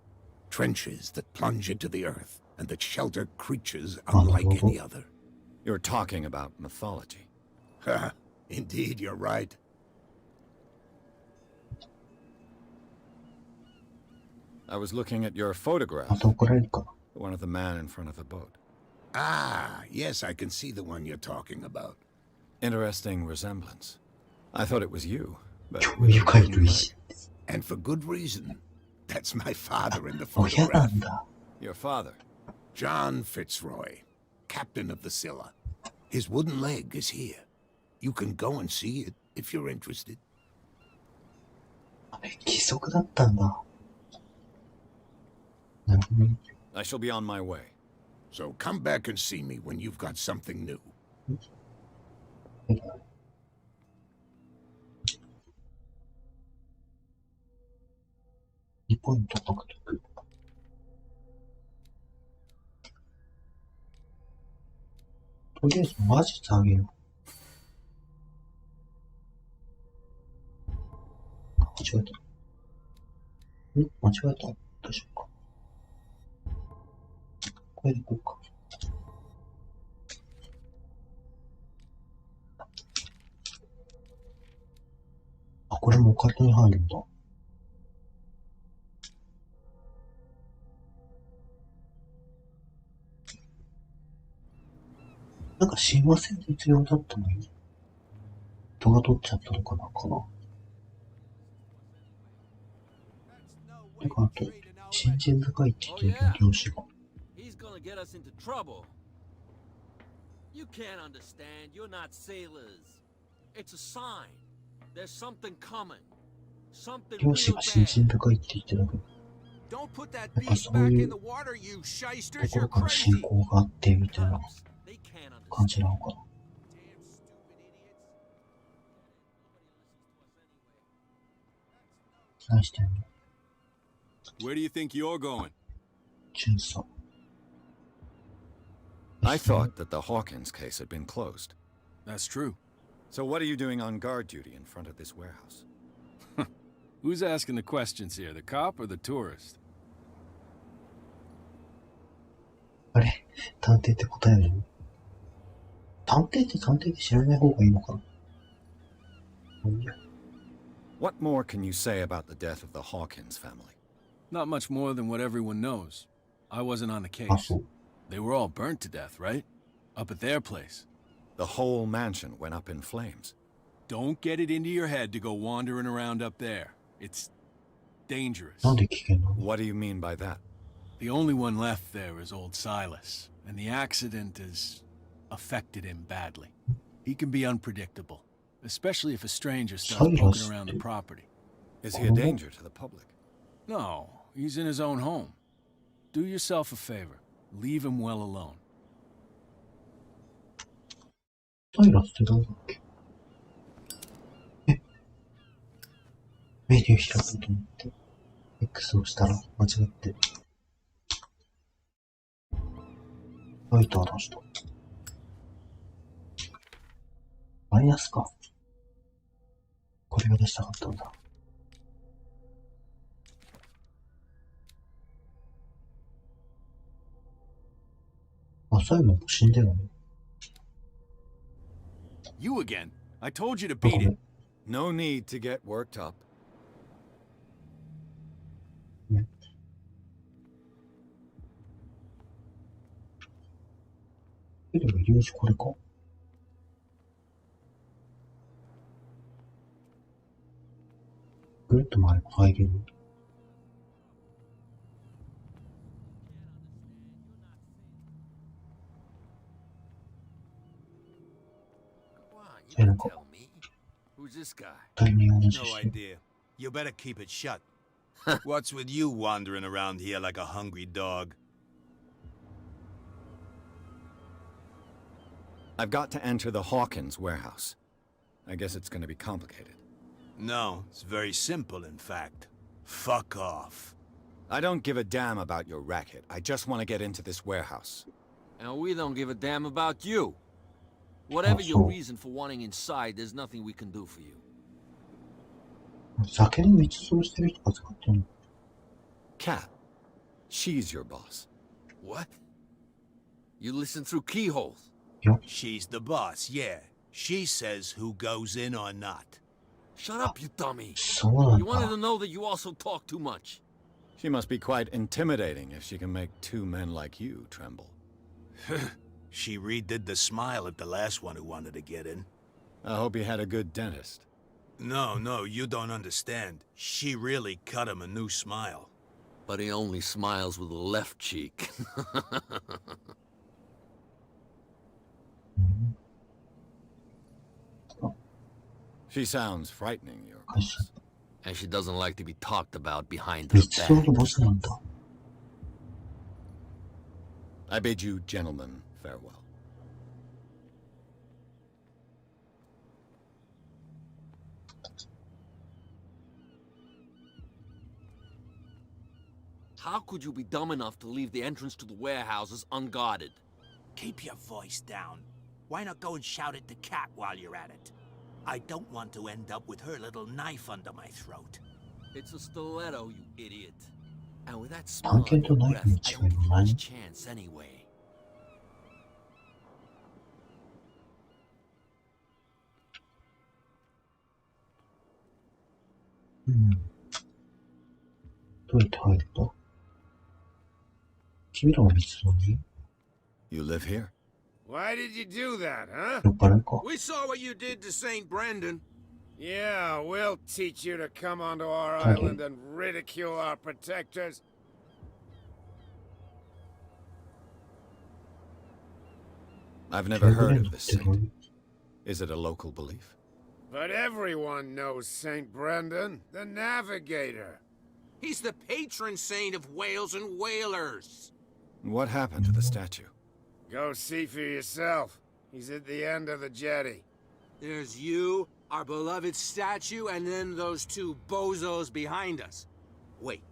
Trenches that plunge into the earth and that shelter creatures unlike any other. You're talking about mythology. Ha! Indeed, you're right. I was looking at your photograph, また怒られるかな。 the one of the man in front of the boat. Ah, yes, I can see the one you're talking about. Interesting resemblance. I thought it was you, but 興味深い類似。 And for good reason. That's my father in the 親な photograph. んだ。 your father. John Fitzroy, captain of the Scylla. His wooden leg is here. You can go and see it if you're interested. あれ、義足だったんだ。なるほどね。 I shall be on my way. So come back and see me when you've got something new. 2ポイント獲得。とりあえず魔術あげよう。間違えた。間違えた。どうしようか。これでいこうか。あ、これもオカルトに入るんだ。なんか親和性必要だったのに、人が取っちゃったのかなんかな。てか、あと、信心深いって言ってるけど、漁師が。He's gonna get us into trouble. You can't understand. You're not sailors. It's a sign. There's something coming. Something 漁 real 師が信心 bad. 深いって言ってるけど、 Don't put that やっぱそういうところから信仰があってみたいな They can't 感じ understand. なのかな。何してんの Where do you think you're going? 巡査。 I thought that the Hawkins case had been closed. That's true. So what are you doing on guard duty in front of this warehouse? Who's asking the questions here, the cop or the tourist? あれ探偵って答えるの探偵って探偵って知らない方がいいのかな。いや What more can you say about the death of the Hawkins family? Not much more than what everyone knows. I wasn't on the あ、 case. そう。 They were all burnt to death, right? Up at their place. The whole mansion went up in flames. Don't get it into your head to go wandering around up there. It's dangerous. なんで危険なの What do you mean by that? The only one left there is old Silas, and the accident has affected him badly. He can be unpredictable, especially if a stranger starts poking around the property. Is he a danger to the public? No, he's in his own home. Do yourself a favor. Leave him well alone. サイラスってどうだっけ？メニュー開こうと思って、X を押したら間違って、ライター出した。マイナスか。これが出したかったんだ。あ、サイモンも死んでるのね。You again. I told you to beat it. No need to get worked up. でも入り口これか。ぐるっと回れば入れる。なんか、 Who's this guy? タイミング同じ No し。 idea. You better keep it shut. What's with you wandering around here like a hungry dog? I've got to enter the Hawkins warehouse. I guess it's going to be complicated. No, it's very simple, in fact. Fuck off. I don't give a damn about your racket. I just want to get into this warehouse. And we don't give a damn about you. Whatever your reason for wanting inside, there's nothing we can do for you. 酒で密造してる人が使ってるの。 Cat, she's your boss. What? You listen through keyholes? She's the boss, yeah. She says who goes in or not. Shut up, you dummy. そうなん You wanted だ。 to know that you also talk too much. She must be quite intimidating if she can make two men like you tremble. She redid the smile at the last one who wanted to get in. I hope you had a good dentist. No, you don't understand. She really cut him a new smile. But he only smiles with the left cheek. She sounds frightening, your 会社。 And she doesn't like to be talked about behind her 密造 back. のボスなんだ。 I bid you gentlemen farewell. How could you be dumb enough to leave the entrance to the warehouses unguarded? Keep your voice down. Why not go and shout at the cat while you're at it? I don't want to end up with her little knife under my throat. It's a stiletto, you idiot. And with that smell on 探検と your ナイ breath, フの I 違 don't い think は much 何？ chance anyway. うん。どうやって入るんだ？君らが密造に？ You live here? Why did you do that, huh? 酔っ払いか。 We saw what you did to St. Brendan. Yeah, we'll teach you to come onto our Okay. island and ridicule our protectors. I've never heard of this ってどうい saint. う？ Is it a local belief? But everyone knows St. Brendan, the navigator. He's the patron saint of whales and whalers. What happened to the statue? Go see for yourself. He's at the end of the jetty. There's you, our beloved statue, and then those two bozos behind us. Wait,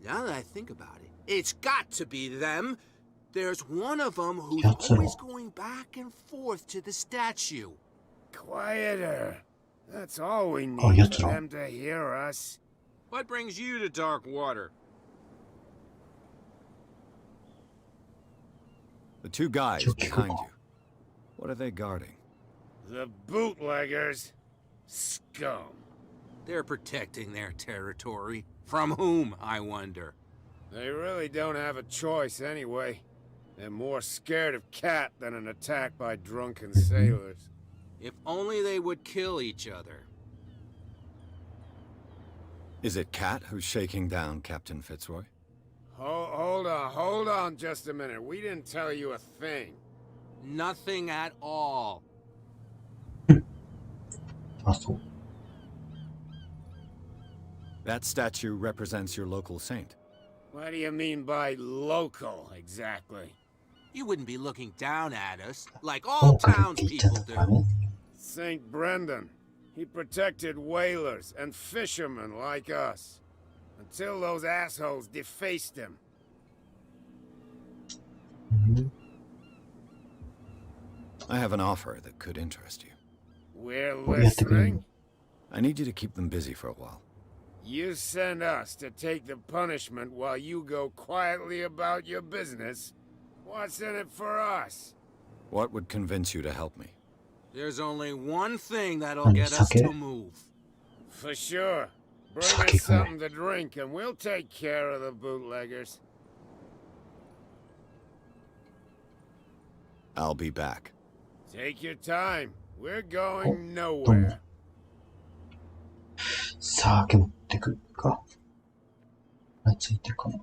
now that I think about it, it's got to be them. There's one of them who's That's always all. going back and forth to the statue. Quieter. That's all we Oh, need that's for all. them to hear us. What brings you to dark water? The two guys Sure, behind sure. you. What are they guarding? The bootleggers. Scum. They're protecting their territory. From whom, I wonder? They really don't have a choice anyway. They're more scared of Cat than an attack by drunken sailors. If only they would kill each other. Is it Cat who's shaking down Captain Fitzroy? Hold on just a minute. We didn't tell you a thing. Nothing at all. あ、そう。 That statue represents your local saint. What do you mean by local, exactly? You wouldn't be looking down at us like ど all うかって言っちゃ townspeople ったから do. ね。St. Brendan. He protected whalers and fishermen like us. Until those assholes defaced him. うん I have an offer that could interest you. We're これやってくれる listening. の I need you to keep them busy for a while. You send us to take the punishment while you go quietly about your business. What's in it for us? What would convince you to help me? There's only one thing that'll And get us sake? to move. For sure. Bring Sake, us something to drink and we'll take care of the bootleggers. I'll be back. Take your time. We're going どうも nowhere. 酒持ってくるか。あ、ついてるかな。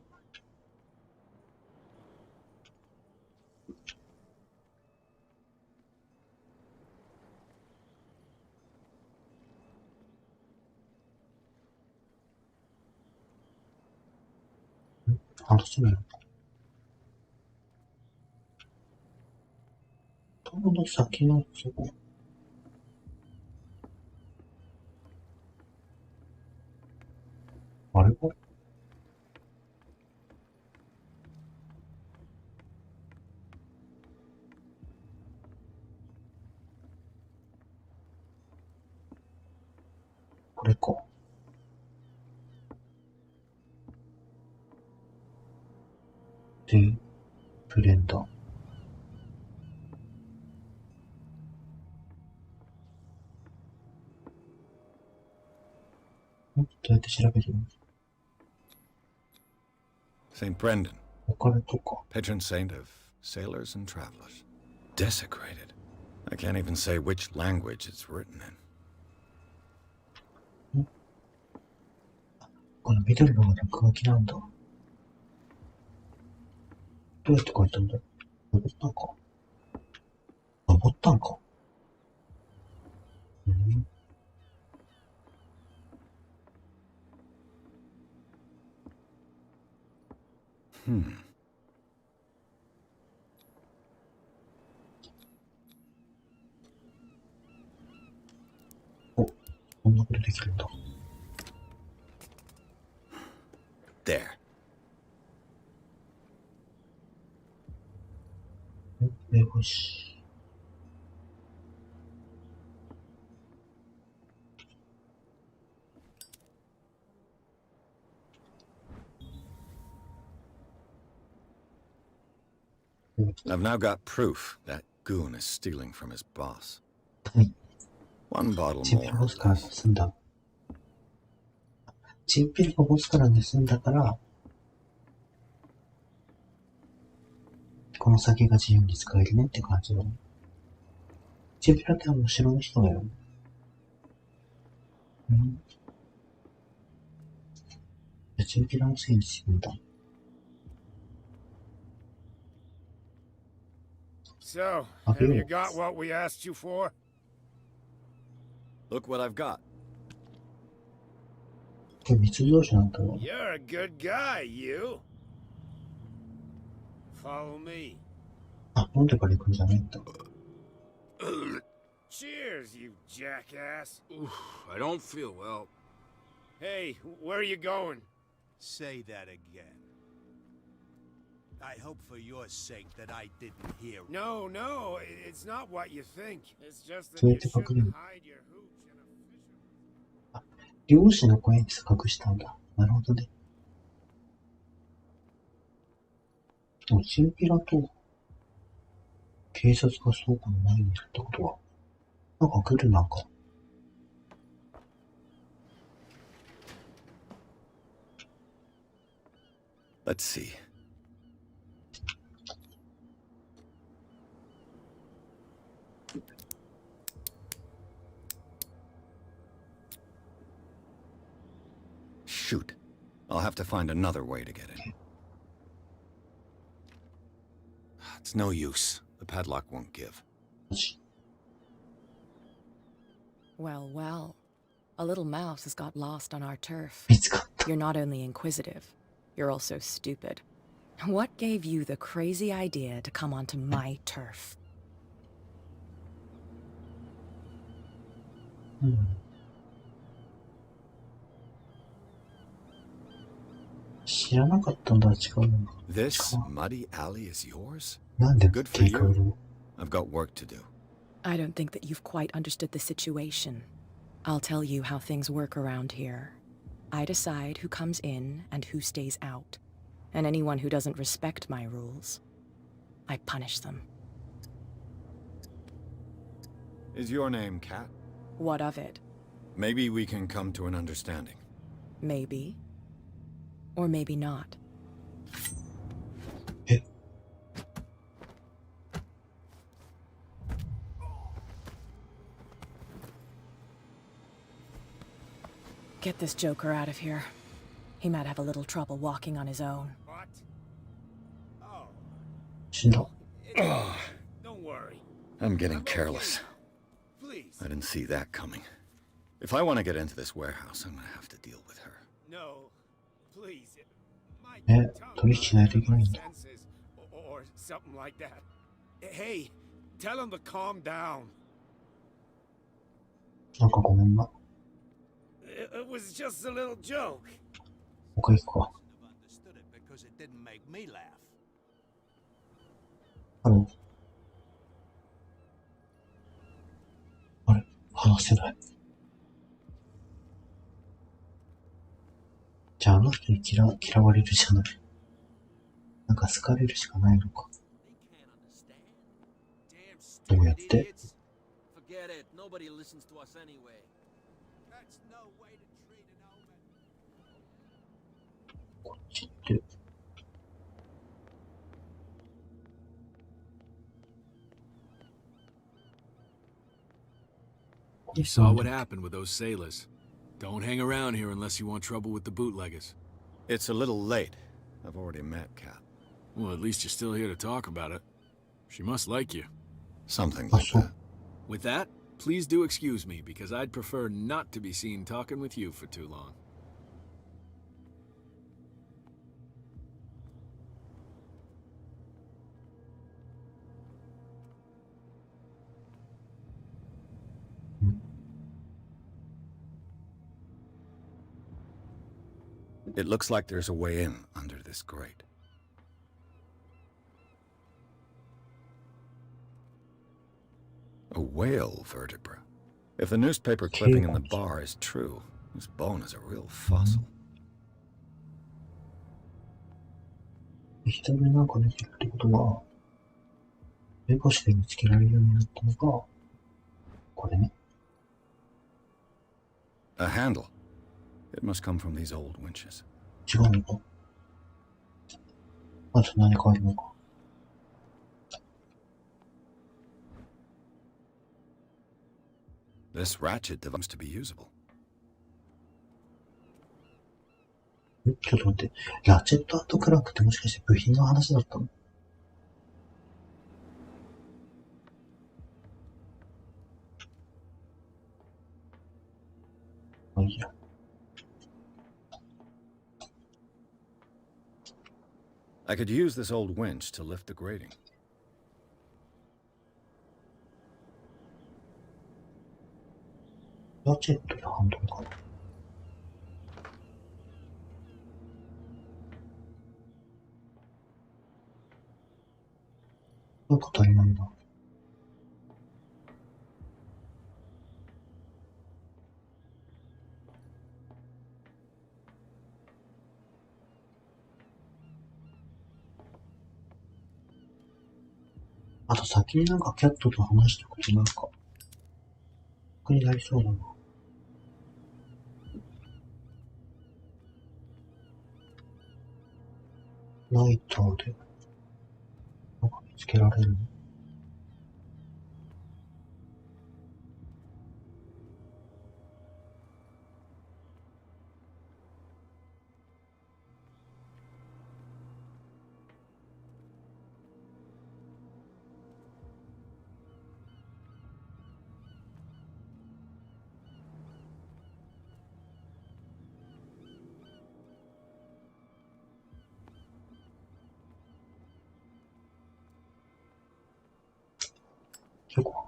話せないのか。ちょうど先のそこ。あれかこれか。で、ブレンダー。どうやって調べるの St. Brendan, お金とか。 patron saint of sailors and travelers. Desecrated. I can't even say which language it's written in. この緑のが落書きなんだ。どうやって書いたんだろう登ったんか登ったんかうんお、こんなことできるんだ。There. よし。I've now got proof that goon is stealing from his boss. はい。 One bottle チンピ more. ラボスから盗んだ。チンピラがボスから盗んだから、この酒が自由に使えるねって感じだね。チンピラって面白い人だよ。うん。チンピラのせいにするんだ。So, have you got what we asked you for? Look what I've got. これ密造酒なんだろ You're a good guy, you. Follow me. あ、飲んでから行くんじゃないんだ。Cheers, you jackass. Oof, I don't feel well. Hey, where are you going? Say that again. I hope for your sake that I didn't hear it. No, no, it's not what you think. It's just that そうや you って隠れ shouldn't る。 hide your hooch in a fisherman's. 漁師の声に隠したんだ。なるほどね。でもチンピラと警察が倉庫の前にいるってことは、なんか来るなんか。Let's see. Shoot. I'll have to find another way to get in. It's no use. The padlock won't give. Well, well. A little mouse has got lost on our turf. 見つかった。 You're not only inquisitive, you're also stupid. What gave you the crazy idea to come onto my turf? 知らなかったんだ、違うの。 This muddy alley is yours? なんで Good for 警戒 you. を I've got work to do. I don't think that you've quite understood the situation. I'll tell you how things work around here. I decide who comes in and who stays out. And anyone who doesn't respect my rules, I punish them. Is your name Kat? What of it? Maybe we can come to an understanding. Maybe. Or maybe not. Get this joker out of here. He might have a little trouble walking on his own. What? Oh. 死んだ。 Don't worry. I'm getting careless. Please. I didn't see that coming. If I want to get into this warehouse, I'm gonna have to deal with her. No. Please. My ね、取引しないといけないんだ。 senses or something like that. Hey, tell him to calm down. なんかごめんな。 It was just a little joke. 他行くか。 Understood it because it didn't make me laugh. あれあれ話せない。じゃああの人に嫌われるじゃない。なんか好かれるしかないのか。どうやって Forget it. Nobody listens to us anyway. That's no way to treat an omen. こっちって。 You saw what happened with those sailors. Don't hang around here unless you want trouble with the bootleggers. It's a little late. I've already met Kat. Well, at least you're still here to talk about it. She must like you. Something like that. With that, please do excuse me, because I'd prefer not to be seen talking with you for too long. It looks like there's a way in under this grate. A whale vertebra. If the newspaper clipping in the bar is true, this bone is a real fossil. 人目なんか出てるってことは、目星で見つけられるようになったのが、これね。A handle. It must come from these old winches. 違うのか。あと何かあるのか。 This ratchet device to be usable. ちょっと待って。ラチェットアートクランクってもしかして部品の話だったの？まあいいや。I could use this old winch to lift the grating. ラチェットでハンドルかな。なんか足りないな。あと先になんかキャットと話しておくとなんか、楽になりそうだな。ライターで、なんか見つけられるの？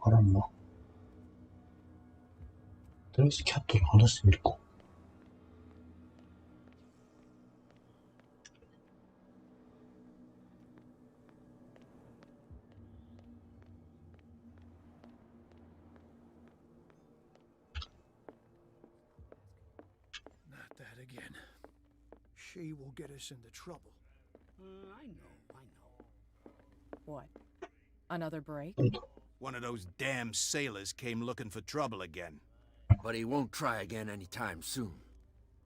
からんな。とりあえずキャットに話してみるか。Not that again. She will get us into trouble. I know. What? Another break? One of those damn sailors came looking for trouble again. But he won't try again anytime soon.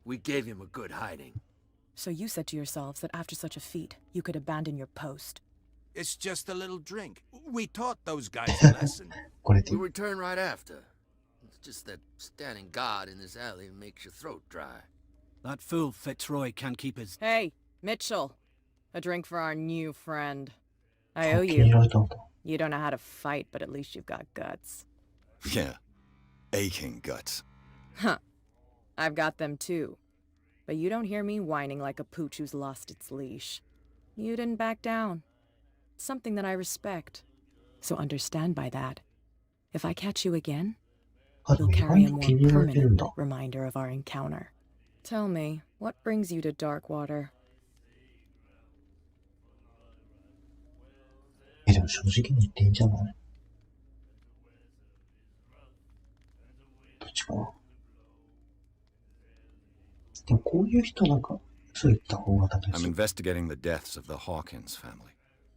We gave him a good hiding. So you said to yourselves that after such a feat, you could abandon your post. It's just a little drink. We taught those guys a lesson. We'll return right after. It's just that standing guard in this alley makes your throat dry. That fool Fitzroy can't keep his... Hey, Mitchell. A drink for our new friend. I owe you. You don't know how to fight, but at least you've got guts. Yeah. Aching guts. Huh. I've got them too. But you don't hear me whining like a pooch who's lost its leash. You didn't back down. Something that I respect. So understand by that. If I catch you again, you'll carry a more permanent reminder of our encounter. Tell me, what brings you to Darkwater? でも正直に言っていいんじゃない？どっちかな。でもこういう人なんか、そう言った方が楽しい。I'm investigating the deaths of the Hawkins family.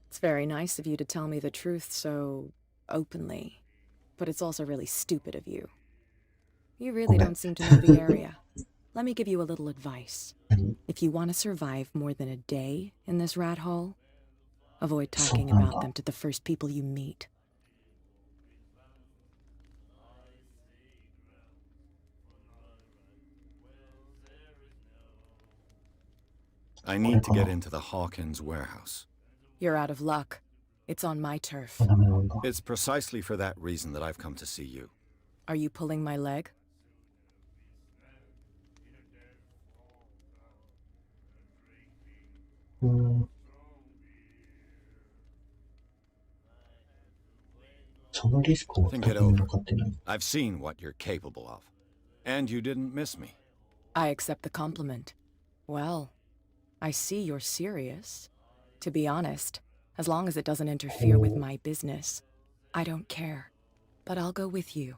It's very nice of you to tell me the truth so openly, but it's also really stupid of you. You really don't seem to know the area. Let me give you a little advice. If you want to survive more than a day in this rat hole, avoid talking about them to the first people you meet. I need to get into the Hawkins warehouse. You're out of luck. It's on my turf. It's precisely for that reason that I've come to see you. Are you pulling my leg? Think it over. I've seen what you're capable of. And you didn't miss me. I accept the compliment. Well, I see you're serious. To be honest, as long as it doesn't interfere with my business, I don't care. But I'll go with you,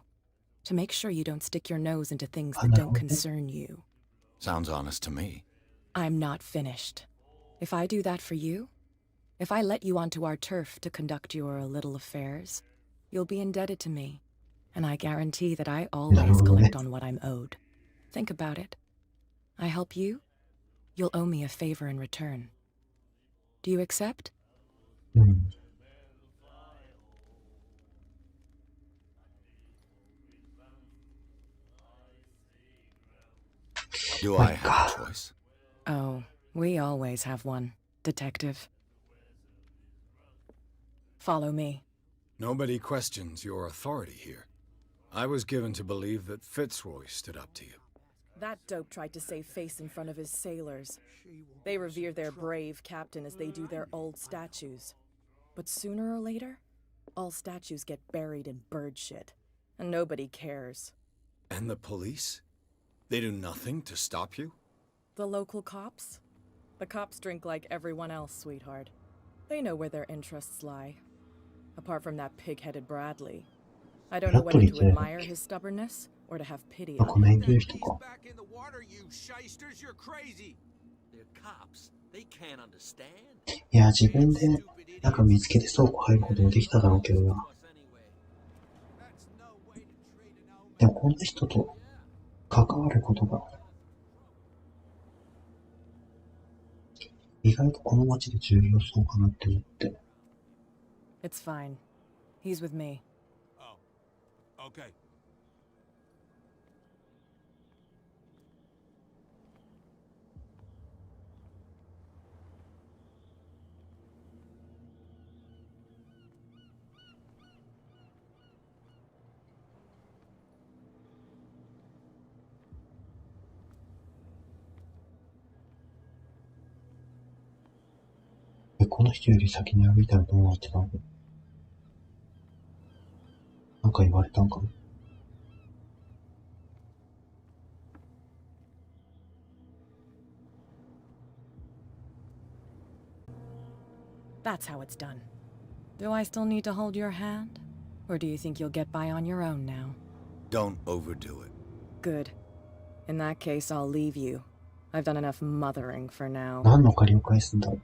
to make sure you don't stick your nose into things that don't concern you. Sounds honest to me. I'm not finished. If I do that for you, if I let you onto our turf to conduct your little affairs, you'll be indebted to me, and I guarantee that I always collect on what I'm owed. Think about it. I help you, you'll owe me a favor in return. Do you accept? Do I have a choice? Oh, we always have one, Detective. Follow me. Nobody questions your authority here. I was given to believe that Fitzroy stood up to you. That dope tried to save face in front of his sailors. They revere their brave captain as they do their old statues. But sooner or later, all statues get buried in bird shit, and nobody cares. And the police? They do nothing to stop you? The local cops? The cops drink like everyone else, sweetheart. They know where their interests lie. Apart from that pig-headed Bradley. I don't know whether to admire his stubbornness or to have pity on him. Back in the water, you shysters, you're crazy. They're cops. They can't understand. いや、自分でなんか見つけて倉庫入ることもできただろうけどな。でもこの人と関わることが意外とこの街で重要そうかなって思って。It's fine. He's with me. Oh, okay. この人より先に歩いたらどうなってたの？なんか言われたんかな。That's how it's done. Do I still need to hold your hand? Or do you think you'll get by on your own now? Don't overdo it. Good. In that case, I'll leave you. I've done enough mothering for now. 何の借りを返すんだろう。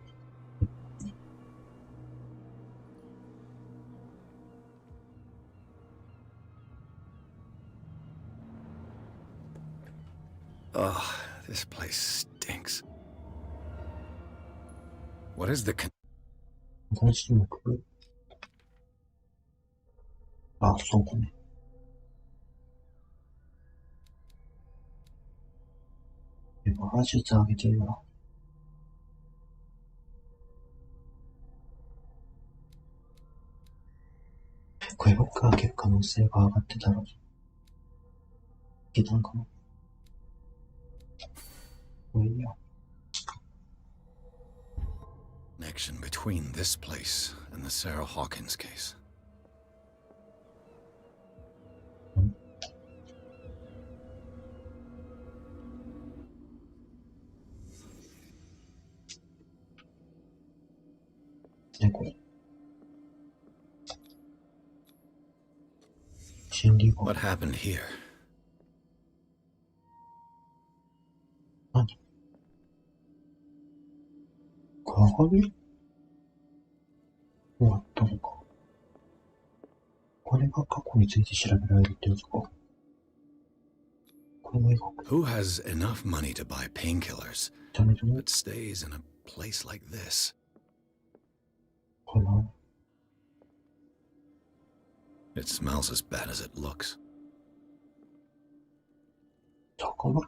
Oh, this place stinks. What is the 新しい目標。あ、そうかね。馬術上げてるな。これ僕が開ける可能性が上がってたら、いけたんかな。もういいや。connection between this place and the Sarah Hawkins case? What happened here? What? 鏡？終わったのか。これが過去について調べられるってやつか。これも医学。Who has enough money to buy painkillers but stays in a place like this? かな。It smells as bad as it looks. 魚？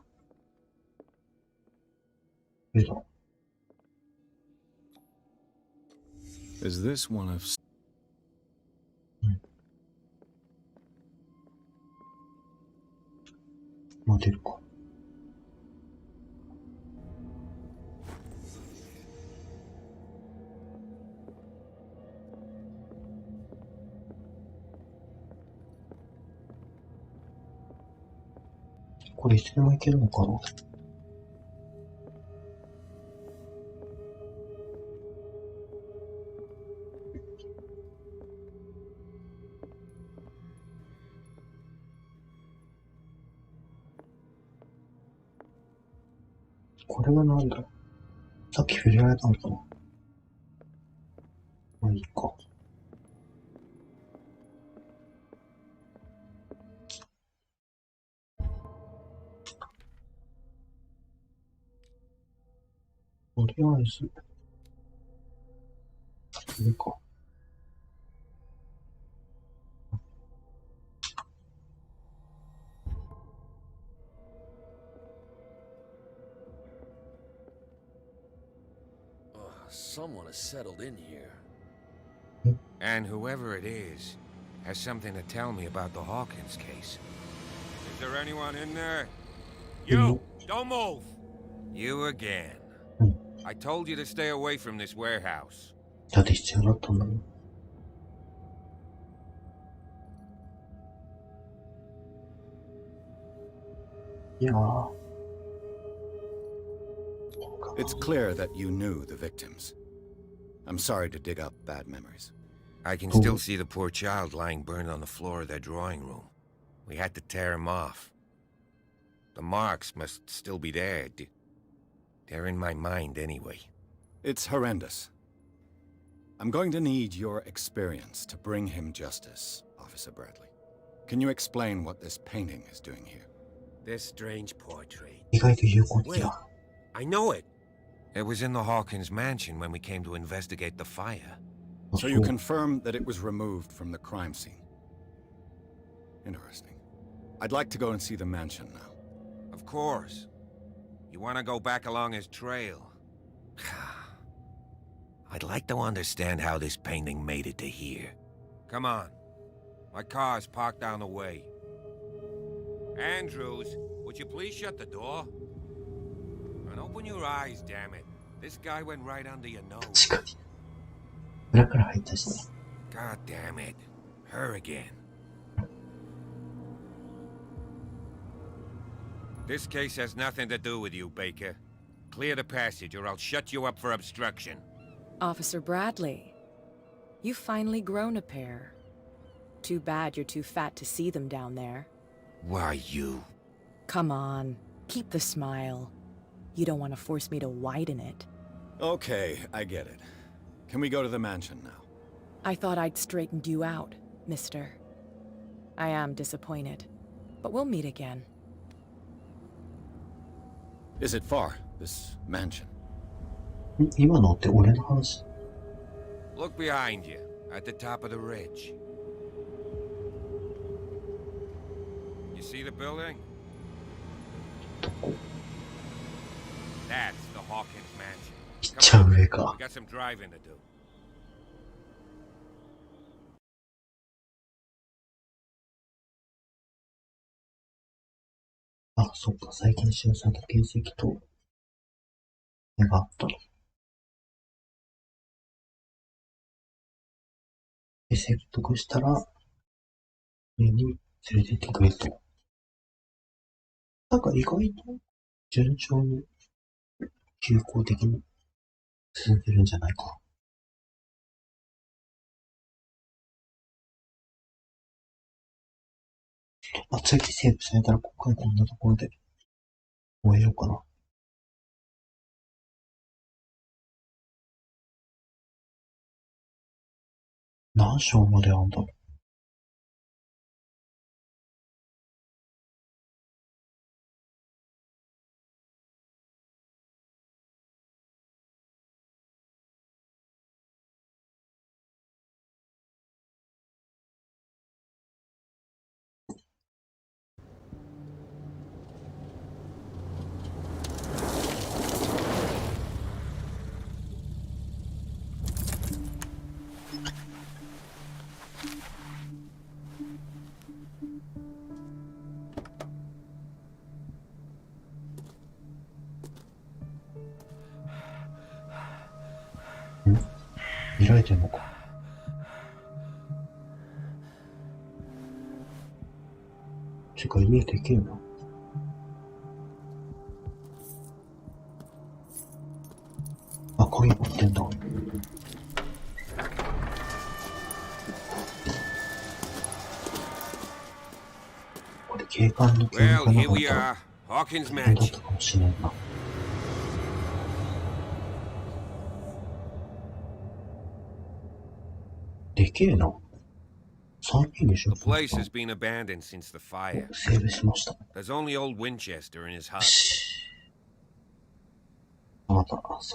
えだ。Is this one of... 待てるか。これいつでもいけるのかな。これはなんだろう。さっき触れられたのかな。まあいいか。とりあえず、これか。Someone has settled in here. And whoever it is has something to tell me about the Hawkins case. Is there anyone in there? You! Don't move! You again. I told you to stay away from this warehouse. だって必要だったんだもん。いやー。It's clear that you knew the victims. I'm sorry to dig up bad memories. I can still see the poor child lying burned on the floor of their drawing room. We had to tear him off. The marks must still be there. They're in my mind anyway. It's horrendous. I'm going to need your experience to bring him justice, Officer Bradley. Can you explain what this painting is doing here? This strange portrait. 意外と有効的 Wait, だ。 I know it. It was in the Hawkins mansion when we came to investigate the fire. So you confirm that it was removed from the crime scene. Interesting. I'd like to go and see the mansion now. Of course. You want to go back along his trail? I'd like to understand how this painting made it to here. Come on. My car's parked down the way. Andrews, would you please shut the door? And open your eyes, damn it. This guy went right under your nose. 確かに。裏から入ったしね。God damn it. Her again. This case has nothing to do with you, Baker. Clear the passage or I'll shut you up for obstruction. Officer Bradley, you've finally grown a pair. Too bad you're too fat to see them down there. Why you? Come on, keep the smile. You don't want to force me to widen it. Okay, I get it. Can we go to the mansion now? I thought I'd straightened you out, mister. I am disappointed, but we'll meet again. Is it far, this mansion? 今のって俺の話? Look behind you, at the top of the ridge. You see the building? That's the Hawkins mansion. ちゃ上か。 We got some driving to do. あ、そっか、最近使用された形跡と、絵があったの。で、説得したら、家に連れてってくれと。なんか意外と順調に、休校的に進んでるんじゃないか。まあ、次セーブされたら今回こんなところで終えようかな。何章まであんだろう。見られてんのか。てか家でけえな。あ、鍵持ってんだ。これ警官の警官がなかったら大変だったかもしれんな。でけえな。3人でしょ。 The place has been abandoned since the fire. セーブしました。There's only old Winchester in his hut. また、